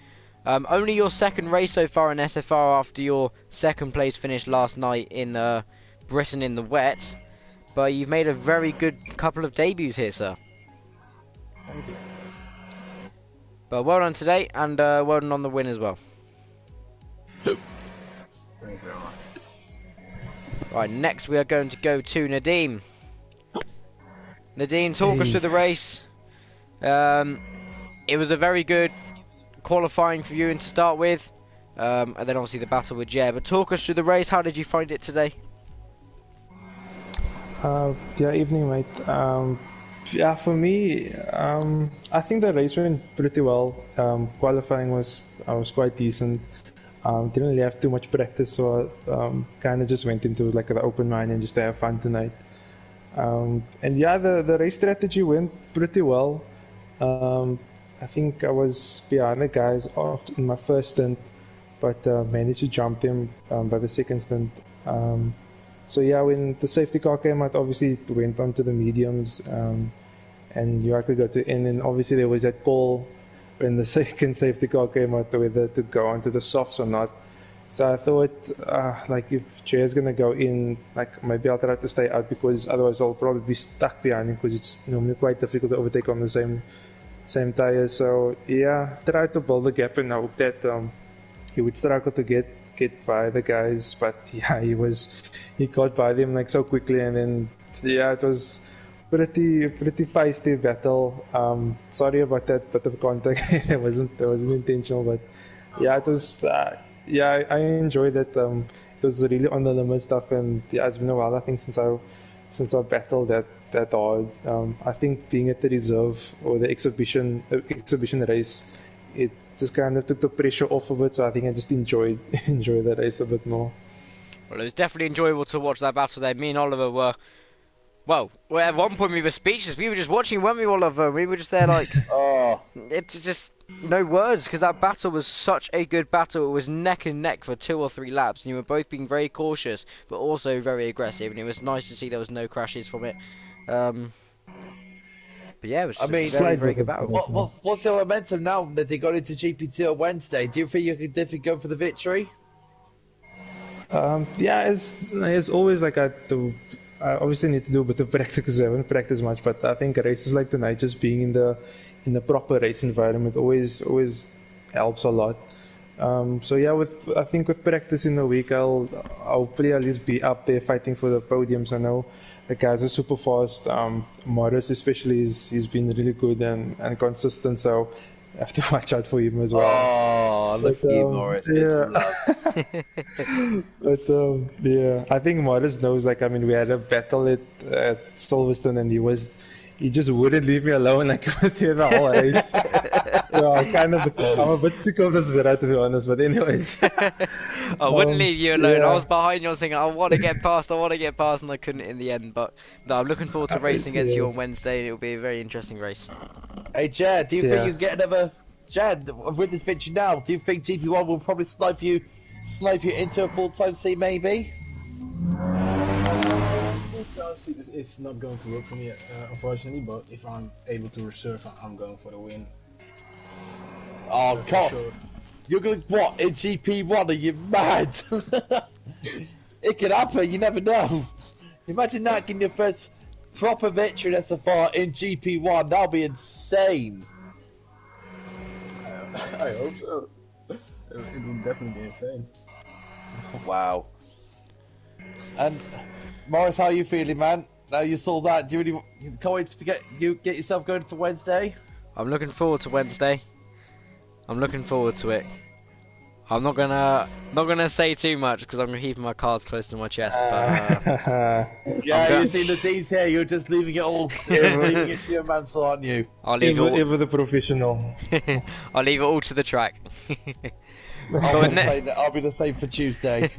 Only your second race so far in SFR after your second place finish last night in Britain in the wet, but you've made a very good couple of debuts here, sir. Thank you. But well done today, and well done on the win as well. Thank you very much. Right, next we are going to go to Nadim. Nadim, talk us through the race. It was a very good qualifying for you to start with, and then obviously the battle with Jer. But talk us through the race. How did you find it today? Yeah, evening, mate. Yeah, for me, I think the race went pretty well. Qualifying was quite decent. Didn't really have too much practice, so kind of just went into like the open mind and just to have fun tonight. And yeah, the race strategy went pretty well. I think I was behind the guys in my first stint, but managed to jump them by the second stint. So yeah, when the safety car came out, obviously it went on to the mediums, and you could go to end. And obviously there was that call when the second safety car came out whether to go onto the softs or not. So I thought, like if Jay's gonna go in, like maybe I'll try to stay out because otherwise I'll probably be stuck behind him because it's normally quite difficult to overtake on the same tires. So yeah, try to build a gap and hope that he would struggle to get by the guys. But yeah, he got by them like so quickly, and then yeah, it was pretty feisty battle. Sorry about that bit of contact. it wasn't intentional, but yeah, it was. Yeah, I enjoyed it. It was really on the limit stuff, and yeah, it's been a while I think since I battled that hard. I think being at the reserve or the exhibition race, it just kind of took the pressure off of it. So I think I just enjoyed the race a bit more. Well, it was definitely enjoyable to watch that battle there. Me and Oliver were. Well, at one point we were speechless. We were just watching, weren't we, Oliver? We were just there like, Oh, it's just no words, because that battle was such a good battle. It was neck and neck for 2 or 3 laps, and you were both being very cautious, but also very aggressive, and it was nice to see there was no crashes from it. But yeah, it was very, very good battle. what's the momentum now that they got into GP2 on Wednesday? Do you think you can definitely go for the victory? Yeah, it's always like I obviously need to do a bit of practice because I haven't practiced much, but I think races like tonight, just being in the proper race environment always helps a lot. So yeah, I think with practice in the week, I'll hopefully at least be up there fighting for the podiums. I know the guys are super fast. Morris especially, he's been really good and consistent, so I have to watch out for him as well. Oh, look at you, Morris. Yeah. Love. But yeah, I think Morris knows. Like, I mean, we had a battle at Silverstone, and he just wouldn't leave me alone. Like, he was there the whole race. So I'm a bit sick of this video, to be honest. But anyways, I wouldn't leave you alone. yeah. I was behind you. I was thinking, I want to get past, and I couldn't in the end. But no, I'm looking forward to racing against you on Wednesday. It'll be a very interesting race. Hey, Jad, do you think you can get another... Jad, with this victory now, do you think GP1 will probably snipe you into a full-time seat, maybe? Obviously, this is not going to work for me, unfortunately. But if I'm able to reserve, I'm going for the win. Oh, That's God. for sure. You're going to, what, in GP1? Are you mad? It could happen, you never know. Imagine that getting your first proper victory in SFR in GP1. That'll be insane. I hope so. It will definitely be insane. Wow. And Morris, how are you feeling, man? Now you saw that, do you can't wait to get yourself going for Wednesday? I'm looking forward to Wednesday. I'm looking forward to it. I'm not gonna say too much because I'm gonna keep my cards close to my chest. But yeah, you see the D's here. You're just leaving it all, leaving it to your Mansell, aren't you? I'll leave ever the professional. I'll leave it all to the track. I'll be the same for Tuesday.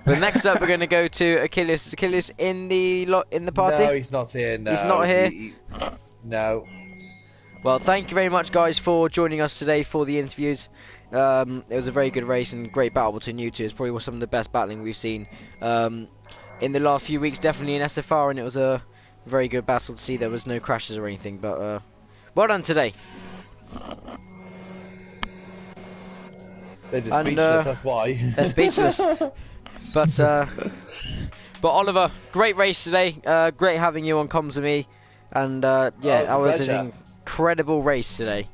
But next up, we're going to go to Achilles. Is Achilles in the party? No, he's not here. No, he's not here. No. Well, thank you very much, guys, for joining us today for the interviews. It was a very good race and great battle between you two. It's probably some of the best battling we've seen in the last few weeks, definitely in SFR, and it was a very good battle to see. There was no crashes or anything, but well done today. They're just speechless, that's why. They're speechless. But Oliver, great race today. Great having you on comms with me, and yeah, that was an incredible race today.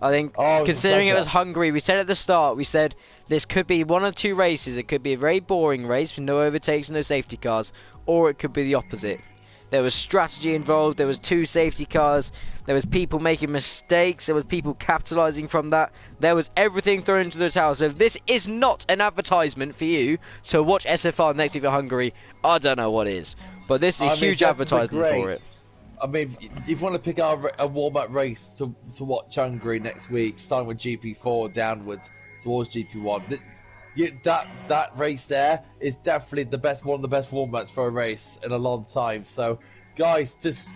I think, Oh, it was a considering it was pleasure. Hungary, we said at the start, we said this could be one of two races. It could be a very boring race with no overtakes and no safety cars, or it could be the opposite. There was strategy involved, there was 2 safety cars, there was people making mistakes, there was people capitalising from that, there was everything thrown into the towel. So if this is not an advertisement for you to watch SFR next week for Hungary, I don't know what is. But this is a huge advertisement for it. I mean, if you want to pick out a warm-up race to watch Hungary next week, starting with GP4 downwards towards GP1, that race there is definitely one of the best warm-ups for a race in a long time. So, guys, just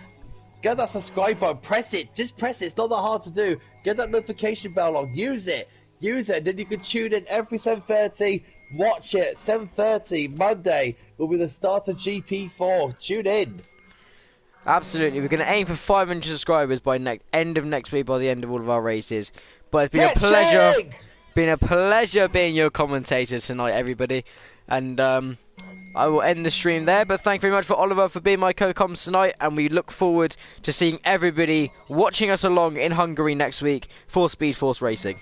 get that subscribe button, press it, just press it. It's not that hard to do. Get that notification bell on, use it, and then you can tune in every 7:30. Watch it, 7:30 Monday will be the start of GP4. Tune in. Absolutely, we're going to aim for 500 subscribers by end of next week, by the end of all of our races. But it's been a pleasure. Been a pleasure being your commentator tonight, everybody. And I will end the stream there. But thank you very much for Oliver for being my co-comms tonight. And we look forward to seeing everybody watching us along in Hungary next week for Speed Force Racing.